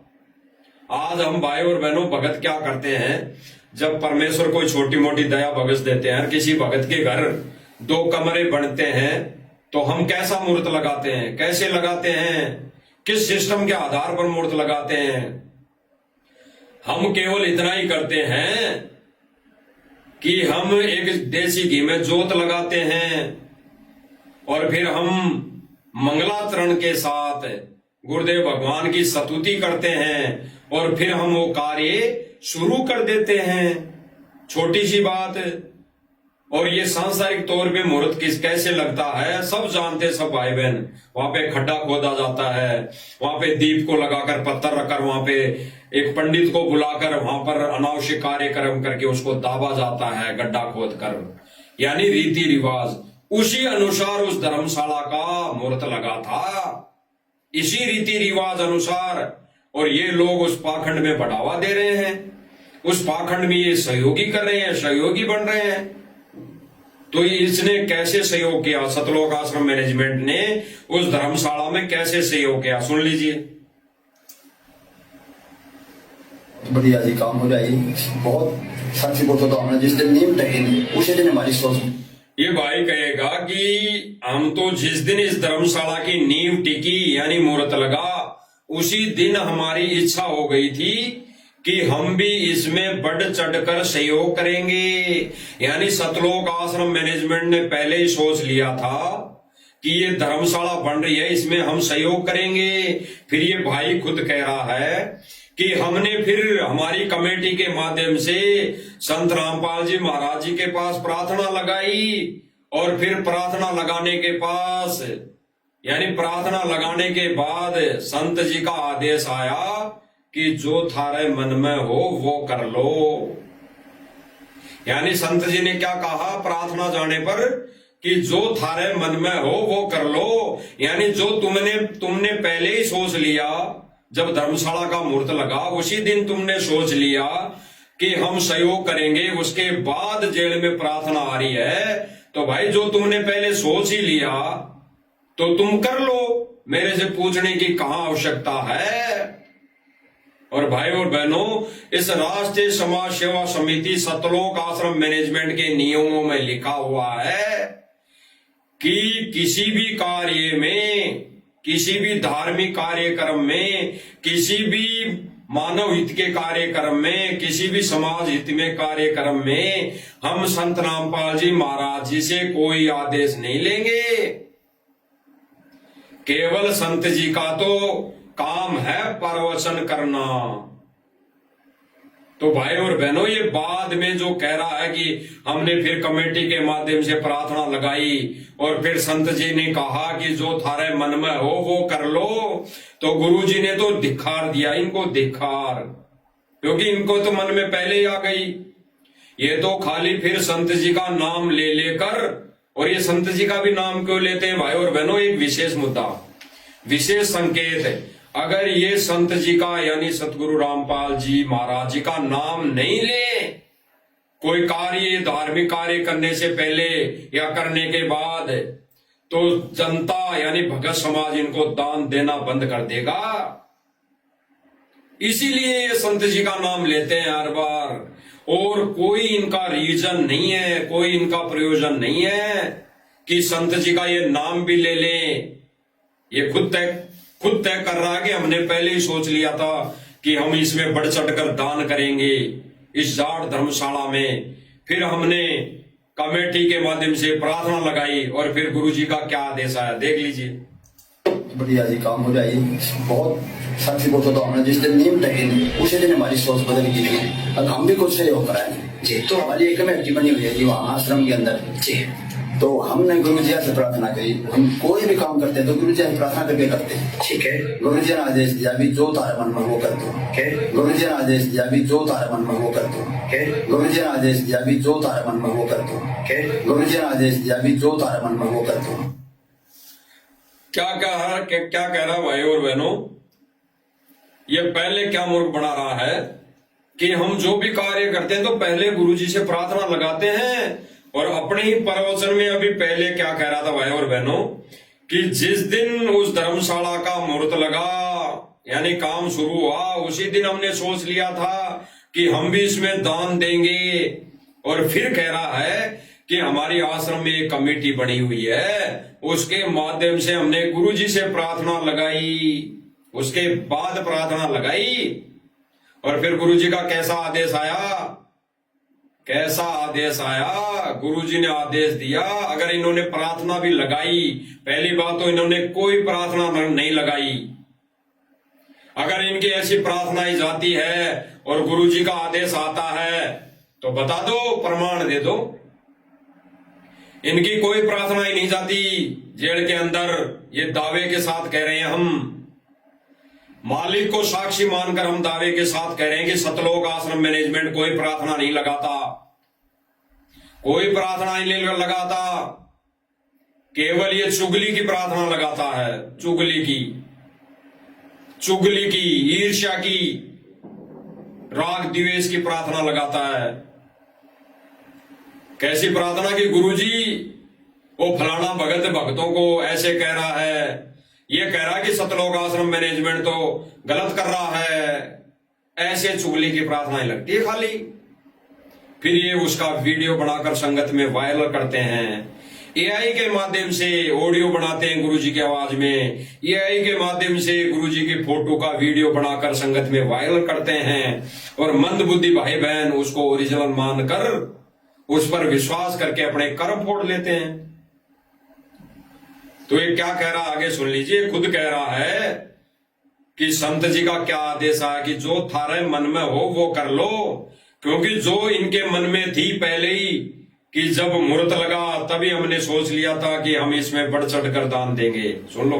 आज हम भाई और बहनों भगत क्या करते हैं, जब परमेश्वर कोई छोटी मोटी दया बख्श देते हैं, किसी भगत के घर 2 कमरे बनते हैं, तो हम कैसा मुहूर्त लगाते हैं, कैसे लगाते हैं, किस सिस्टम के आधार पर मुहूर्त लगाते हैं। हम केवल इतना ही करते हैं कि हम एक देसी घी में जोत लगाते हैं और फिर हम मंगलाचरण के साथ गुरुदेव भगवान की स्तुति करते हैं और फिर हम वो कार्य शुरू कर देते हैं। छोटी सी बात। और ये सांसारिक तौर पे मुहूर्त कैसे लगता है सब जानते, सब भाई बहन। वहां पे खड्डा खोदा जाता है, वहां पे दीप को लगाकर पत्थर रखकर वहां पे एक पंडित को बुलाकर वहां पर अनावश्यक कार्यक्रम करके उसको दाबा जाता है गड्ढा खोद कर, यानी रीति रिवाज। उसी अनुसार उस धर्मशाला का मुहूर्त लगा था, इसी रीति रिवाज अनुसार। और ये लोग उस पाखंड में बढ़ावा दे रहे हैं, उस पाखंड में ये सहयोगी कर रहे हैं, सहयोगी बन रहे हैं। तो इसने कैसे सहयोग किया, सतलोक आश्रम मैनेजमेंट ने उस धर्मशाला में कैसे सहयोग किया, सुन लीजिए। बढ़िया जी, काम हो जाए। बहुत सच्ची बोलते तो हमने जिस दिन नींव टकी उसी दिन हमारी सोच। ये भाई कहेगा कि हम तो जिस दिन इस धर्मशाला की नींव टिकी यानी मुहूर्त लगा, उसी दिन हमारी इच्छा हो गई थी कि हम भी इसमें बढ़ चढ़कर सहयोग करेंगे। यानी सतलोक आश्रम मैनेजमेंट ने पहले ही सोच लिया था कि ये धर्मशाला बन रही है, इसमें हम सहयोग करेंगे। फिर ये भाई खुद कह रहा है कि हमने फिर हमारी कमेटी के माध्यम से संत रामपाल जी महाराज जी के पास प्रार्थना लगाई और फिर प्रार्थना लगाने के पास यानी प्रार्थना लगाने के बाद संत जी का आदेश आया कि जो थारे मन में हो वो कर लो। यानी संत जी ने क्या कहा प्रार्थना जाने पर कि जो थारे मन में हो वो कर लो। यानी जो तुमने पहले ही सोच लिया, जब धर्मशाला का मुहूर्त लगा उसी दिन तुमने सोच लिया कि हम सहयोग करेंगे, उसके बाद जेल में प्रार्थना आ रही है, तो भाई जो तुमने पहले सोच ही लिया तो तुम कर लो, मेरे से पूछने की कहां आवश्यकता है। और भाई और बहनों, इस राष्ट्रीय समाज सेवा समिति सतलोक आश्रम मैनेजमेंट के नियमों में लिखा हुआ है कि किसी भी कार्य में, किसी भी धार्मिक कार्यक्रम में, किसी भी मानव हित के कार्यक्रम में, किसी भी समाज हित में कार्यक्रम में हम संत रामपाल जी महाराज जी से कोई आदेश नहीं लेंगे। केवल संत जी का तो काम है प्रवचन करना। तो भाई और बहनों, ये बाद में जो कह रहा है कि हमने फिर कमेटी के माध्यम से प्रार्थना लगाई और फिर संत जी ने कहा कि जो थारे मन में हो वो कर लो, तो गुरु जी ने तो धिक्कार दिया, इनको धिक्कार, क्योंकि इनको तो मन में पहले ही आ गई। ये तो खाली फिर संत जी का नाम ले लेकर, और ये संत जी का भी नाम क्यों लेते हैं भाई और बहनों, एक विशेष मुद्दा, विशेष संकेत है। अगर ये संत जी का यानी सतगुरु रामपाल जी महाराज जी का नाम नहीं ले, कोई कार्य धार्मिक कार्य करने से पहले या करने के बाद, तो जनता यानी भगत समाज इनको दान देना बंद कर देगा। इसीलिए ये संत जी का नाम लेते हैं हर बार, और कोई इनका रीजन नहीं है, कोई इनका प्रयोजन नहीं है कि संत जी का ये नाम भी ले लें। ये खुद तय कर रहा है कि हमने पहले ही सोच लिया था कि हम इसमें बढ़ चढ़कर दान करेंगे इस जाट धर्मशाला में। फिर हमने कमेटी के माध्यम से प्रार्थना लगाई और फिर गुरु जी का क्या आदेश आया, देख लीजिए। बढ़िया जी, काम हो जाए। बहुत सच्ची बोलते तो हमने जिस दिन नींव टकी उसी दिन हमारी सोच बदल गई थी और हम भी कुछ सहयोग कराएंगे जी। तो हमारी एक कमेटी बनी हुई है जी वहाँ आश्रम के अंदर जी। तो हमने गुरु जी से प्रार्थना करी, हम कोई भी काम करते हैं तो गुरु जी से प्रार्थना करके करते हैं, ठीक है। गुरु जी ने आदेश दिया भी जो तारे मन में वो कर दो, गुरु जी ने आदेश दिया भी जो तारे मन में वो कर दो, गुरु जी ने आदेश दिया भी जो तारे मन में वो कर दो, गुरु जी ने आदेश दिया भी जो तारे मन में वो कर दो। क्या कह रहा भाई और बहनों, ये पहले क्या मूर्ख बना रहा है कि हम जो भी कार्य करते हैं तो पहले गुरु जी से प्रार्थना लगाते हैं। और अपने ही प्रवचन में अभी पहले क्या कह रहा था भाई और बहनों कि जिस दिन उस धर्मशाला का मुहूर्त लगा यानी काम शुरू हुआ, उसी दिन हमने सोच लिया था कि हम भी इसमें दान देंगे। और फिर कह रहा है कि हमारी आश्रम में एक कमेटी बनी हुई है, उसके माध्यम से हमने गुरुजी से प्रार्थना लगाई, उसके बाद प्रार्थना लगाई और फिर गुरुजी का कैसा आदेश आया, गुरुजी ने आदेश दिया। अगर इन्होंने प्रार्थना भी लगाई, पहली बात तो इन्होंने कोई प्रार्थना नहीं लगाई। अगर इनकी ऐसी प्रार्थना ही जाती है और गुरुजी का आदेश आता है तो बता दो, प्रमाण दे दो। इनकी कोई प्रार्थना ही नहीं जाती जेल के अंदर, ये दावे के साथ कह रहे हैं। हम मालिक को साक्षी मानकर हम दावे के साथ कह रहे हैं कि सतलोक आश्रम मैनेजमेंट कोई प्रार्थना नहीं लगाता, कोई प्रार्थना नहीं लगाता, केवल ये चुगली की प्रार्थना लगाता है, चुगली की, ईर्ष्या की, राग द्वेष की प्रार्थना लगाता है। कैसी प्रार्थना की गुरुजी वो फलाना भगत भक्तों को ऐसे कह रहा है, ये कह रहा है कि सतलोक आश्रम मैनेजमेंट तो गलत कर रहा है, ऐसे चुगली की प्रार्थनाएं लगती है खाली। फिर ये उसका वीडियो बनाकर संगत में वायरल करते हैं, एआई के माध्यम से ऑडियो बनाते हैं गुरुजी की आवाज में, एआई के माध्यम से गुरुजी की फोटो का वीडियो बनाकर संगत में वायरल करते हैं और मंदबुद्धि भाई बहन उसको ओरिजिनल मानकर उस पर विश्वास करके अपने कर्म फोड़ लेते हैं। तो ये क्या कह रहा है आगे सुन लीजिए, खुद कह रहा है कि संत जी का क्या आदेश है कि जो थारे मन में हो वो कर लो, क्योंकि जो इनके मन में थी पहले ही कि जब मुहूर्त लगा तभी हमने सोच लिया था कि हम इसमें बढ़ चढ़ कर दान देंगे। सुन लो,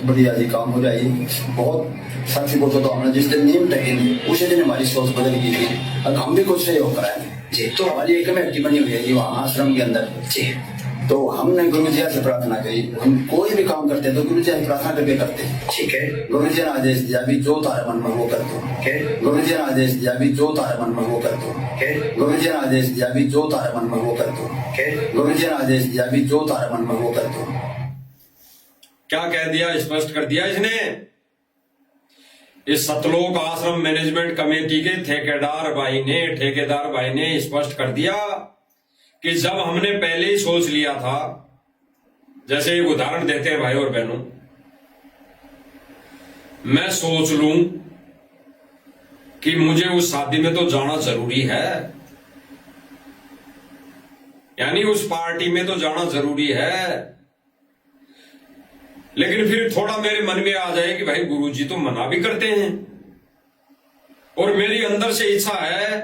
बढ़िया जी, काम हो जाएगी। बहुत सच्ची बोलता तो हमने जिस दिन नीम टके उसी दिन हमारी सोच बदल गई थी और हम भी कुछ सहयोग कराए जी। तो हमारी एक कमेटी बनी हुई है जी वहाँ आश्रम के अंदर जी। तो हमने गुरु जी से प्रार्थना करी, हम कोई भी काम करते हैं तो गुरु जी से प्रार्थना करके करते हैं, ठीक है। गुरु जी ने आदेश दिया भी जो तारे मन में वो कर दो, गुरु जी ने आदेश दिया भी जो तारे मन में वो कर दो, गुरु जी ने आदेश दिया भी जो तारे मन में वो कर दो, गुरु जी ने आदेश दिया भी जो तारे मन में वो कर दो। क्या कह दिया, स्पष्ट कर दिया इसने। इस सतलोक आश्रम मैनेजमेंट कमेटी के ठेकेदार भाई ने स्पष्ट कर दिया कि जब हमने पहले ही सोच लिया था, जैसे एक उदाहरण देते हैं भाई और बहनों, मैं सोच लूं कि मुझे उस शादी में तो जाना जरूरी है, यानी उस पार्टी में तो जाना जरूरी है, लेकिन फिर थोड़ा मेरे मन में आ जाए कि भाई गुरुजी तो मना भी करते हैं और मेरी अंदर से इच्छा है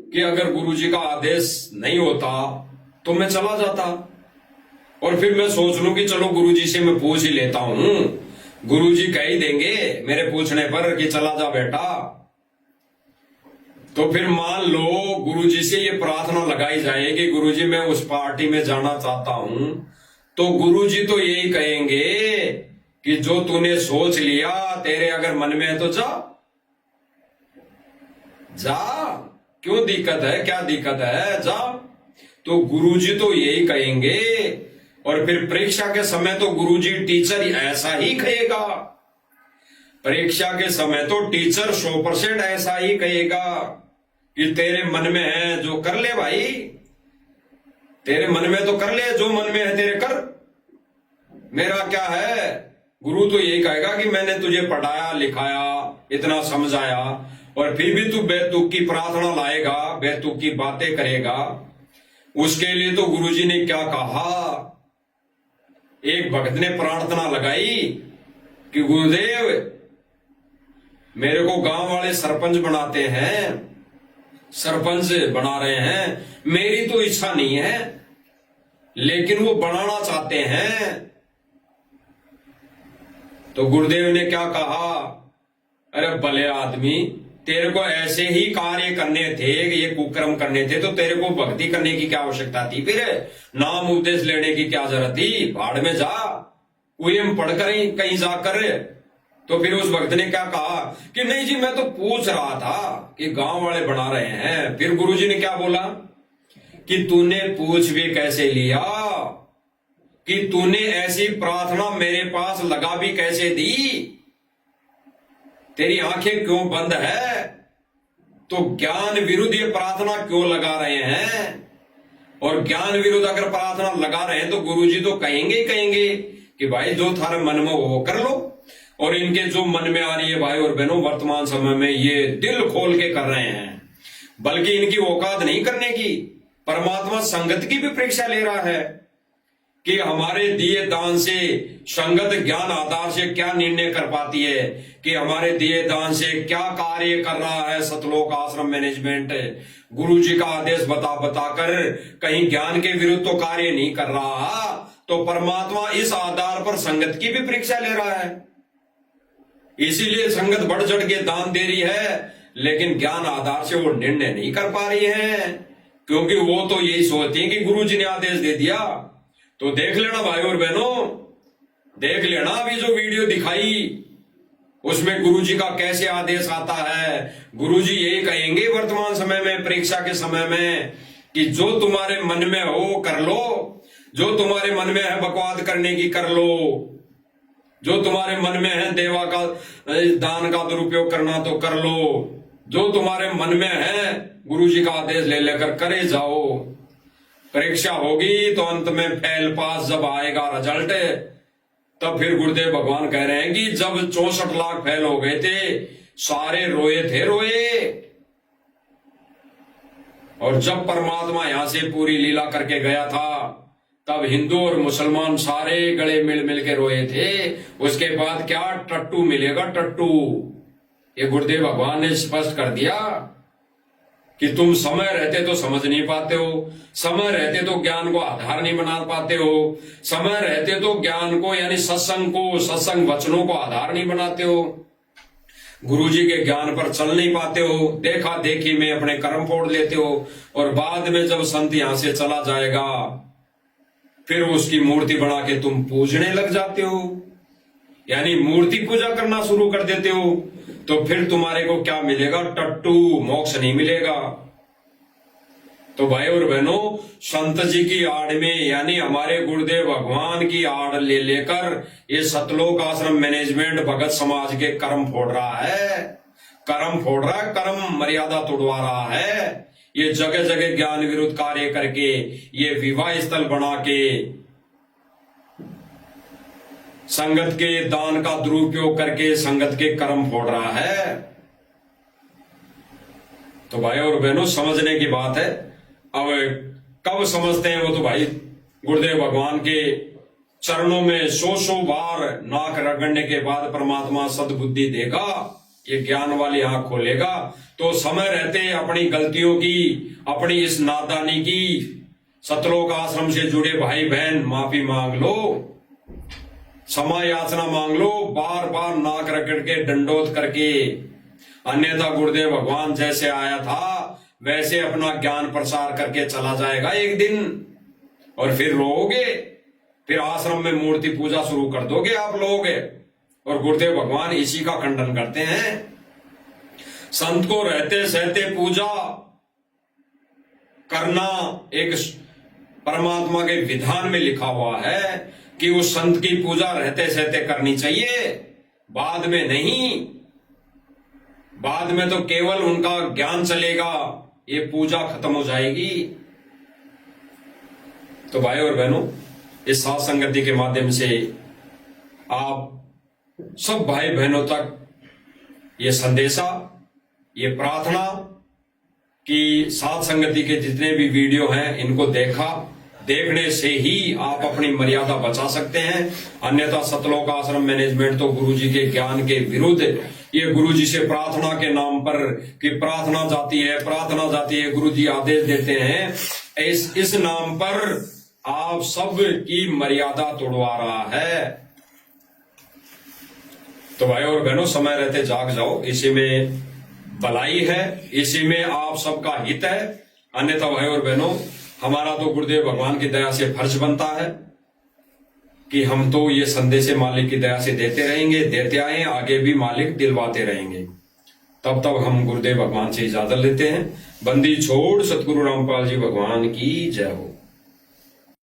कि अगर गुरुजी का आदेश नहीं होता तो मैं चला जाता। और फिर मैं सोच लूं कि चलो गुरुजी से मैं पूछ ही लेता हूं, गुरुजी कह ही देंगे मेरे पूछने पर कि चला जा बेटा। तो फिर मान लो गुरुजी से ये प्रार्थना लगाई जाए कि गुरुजी मैं उस पार्टी में जाना चाहता हूं, तो गुरुजी तो यही कहेंगे कि जो तूने सोच लिया, तेरे अगर मन में है तो जा, क्यों दिक्कत है, क्या दिक्कत है, जा। तो गुरुजी तो यही कहेंगे। और फिर परीक्षा के समय तो गुरुजी टीचर ऐसा ही कहेगा, परीक्षा के समय तो टीचर 100% ऐसा ही कहेगा कि तेरे मन में है जो कर ले भाई, तेरे मन में तो कर ले, जो मन में है तेरे कर, मेरा क्या है। गुरु तो यही कहेगा कि मैंने तुझे पढ़ाया लिखाया, इतना समझाया, और फिर भी तू बेतुक की प्रार्थना लाएगा, बेतुक की बातें करेगा। उसके लिए तो गुरुजी ने क्या कहा, एक भक्त ने प्रार्थना लगाई कि गुरुदेव मेरे को गांव वाले सरपंच बनाते हैं, सरपंच बना रहे हैं, मेरी तो इच्छा नहीं है लेकिन वो बनाना चाहते हैं। तो गुरुदेव ने क्या कहा, अरे भले आदमी, तेरे को ऐसे ही कार्य करने थे, ये कुकर्म करने थे, तो तेरे को भक्ति करने की क्या आवश्यकता थी, फिर नाम उपदेश लेने की क्या जरूरत थी, भाड़ में जा, कुएं पढ़कर कहीं जाकर। तो फिर उस भक्त ने क्या कहा कि नहीं जी मैं तो पूछ रहा था कि गांव वाले बना रहे हैं। फिर गुरुजी ने क्या बोला कि तूने पूछ भी कैसे लिया, कि तूने ऐसी प्रार्थना मेरे पास लगा भी कैसे दी, तेरी आंखें क्यों बंद है, तो ज्ञान विरुद्ध ये प्रार्थना क्यों लगा रहे हैं। और ज्ञान विरुद्ध अगर प्रार्थना लगा रहे हैं तो गुरुजी तो कहेंगे ही कहेंगे कि भाई जो थारे मन में वो कर लो। और इनके जो मन में आ रही है भाई और बहनों, वर्तमान समय में ये दिल खोल के कर रहे हैं, बल्कि इनकी औकात नहीं करने की। परमात्मा संगत की भी परीक्षा ले रहा है कि हमारे दिए दान से संगत ज्ञान आधार से क्या निर्णय कर पाती है, कि हमारे दिए दान से क्या कार्य कर रहा है सतलोक आश्रम मैनेजमेंट। गुरु जी का आदेश बताकर कहीं ज्ञान के विरुद्ध तो कार्य नहीं कर रहा, तो परमात्मा इस आधार पर संगत की भी परीक्षा ले रहा है। इसीलिए संगत बढ़ चढ़ के दान दे रही है, लेकिन ज्ञान आधार से वो निर्णय नहीं कर पा रही है, क्योंकि वो तो यही सोचती है कि गुरु जी ने आदेश दे दिया। तो देख लेना भाई और बहनों, देख लेना अभी जो वीडियो दिखाई उसमें गुरु जी का कैसे आदेश आता है। गुरु जी यही कहेंगे वर्तमान समय में, परीक्षा के समय में, कि जो तुम्हारे मन में हो कर लो, जो तुम्हारे मन में है बकवाद करने की कर लो, जो तुम्हारे मन में है देवा का दान का दुरुपयोग करना तो कर लो, जो तुम्हारे मन में है गुरु जी का आदेश ले लेकर करे जाओ। परीक्षा होगी तो अंत में फेल पास जब आएगा रिजल्ट, तब फिर गुरुदेव भगवान कह रहे हैं कि जब 64 लाख फेल हो गए थे सारे रोए थे रोए, और जब परमात्मा यहां से पूरी लीला करके गया था तब हिंदू और मुसलमान सारे गले मिल मिल के रोए थे। उसके बाद क्या टट्टू मिलेगा, टट्टू। ये गुरुदेव भगवान ने स्पष्ट कर दिया कि तुम समय रहते तो समझ नहीं पाते हो, समय रहते तो ज्ञान को आधार नहीं बना पाते हो, समय रहते तो ज्ञान को यानी सत्संग को, सत्संग वचनों को आधार नहीं बनाते हो, गुरुजी के ज्ञान पर चल नहीं पाते हो, देखा देखी में अपने कर्म फोड़ लेते हो, और बाद में जब संत यहां से चला जाएगा फिर उसकी मूर्ति बना के तुम पूजने लग जाते हो, यानी मूर्ति पूजा करना शुरू कर देते हो। तो फिर तुम्हारे को क्या मिलेगा, टट्टू, मोक्ष नहीं मिलेगा। तो भाई और बहनों, संत जी की आड़ में यानी हमारे गुरुदेव भगवान की आड़ ले लेकर ये सतलोक आश्रम मैनेजमेंट भगत समाज के कर्म फोड़ रहा है, कर्म फोड़ रहा है, कर्म मर्यादा तोड़वा रहा है। ये जगह जगह ज्ञान विरुद्ध कार्य करके, ये विवाह स्थल बना के संगत के दान का दुरुपयोग करके संगत के कर्म फोड़ रहा है। तो भाई और बहनों, समझने की बात है। अब कब समझते हैं वो तो भाई गुरुदेव भगवान के चरणों में 100 बार नाक रगड़ने के बाद परमात्मा सद्बुद्धि देगा, ये ज्ञान वाली आंख खोलेगा। तो समय रहते अपनी गलतियों की, अपनी इस नादानी की, सतलोक आश्रम से जुड़े भाई बहन माफी मांग लो, क्षमा याचना मांग लो, बार बार नाक रगड़ के दंडोत करके। अन्यथा गुरुदेव भगवान जैसे आया था वैसे अपना ज्ञान प्रसार करके चला जाएगा एक दिन, और फिर रोओगे, फिर आश्रम में मूर्ति पूजा शुरू कर दोगे आप लोग। और गुरुदेव भगवान इसी का खंडन करते हैं। संत को रहते सहते पूजा करना एक परमात्मा के विधान में लिखा हुआ है कि उस संत की पूजा रहते सहते करनी चाहिए, बाद में नहीं। बाद में तो केवल उनका ज्ञान चलेगा, ये पूजा खत्म हो जाएगी। तो भाई और बहनों, इस साथ संगति के माध्यम से आप सब भाई बहनों तक ये संदेशा, ये प्रार्थना कि साथ संगति के जितने भी वीडियो हैं इनको देखने से ही आप अपनी मर्यादा बचा सकते हैं। अन्यथा सतलोक आश्रम मैनेजमेंट तो गुरुजी के ज्ञान के विरुद्ध, ये गुरुजी से प्रार्थना के नाम पर कि प्रार्थना जाती है, गुरुजी आदेश देते हैं, इस नाम पर आप सब की मर्यादा तोड़वा रहा है। तो भाई और बहनों, समय रहते जाग जाओ, इसी में भलाई है, इसी में आप सबका हित है। अन्यथा भाई और बहनों, हमारा तो गुरुदेव भगवान की दया से फर्ज बनता है कि हम तो ये संदेश मालिक की दया से देते रहेंगे, देते आए, आगे भी मालिक दिलवाते रहेंगे। तब तक हम गुरुदेव भगवान से इजाजत लेते हैं। बंदी छोड़ सतगुरु रामपाल जी भगवान की जय हो।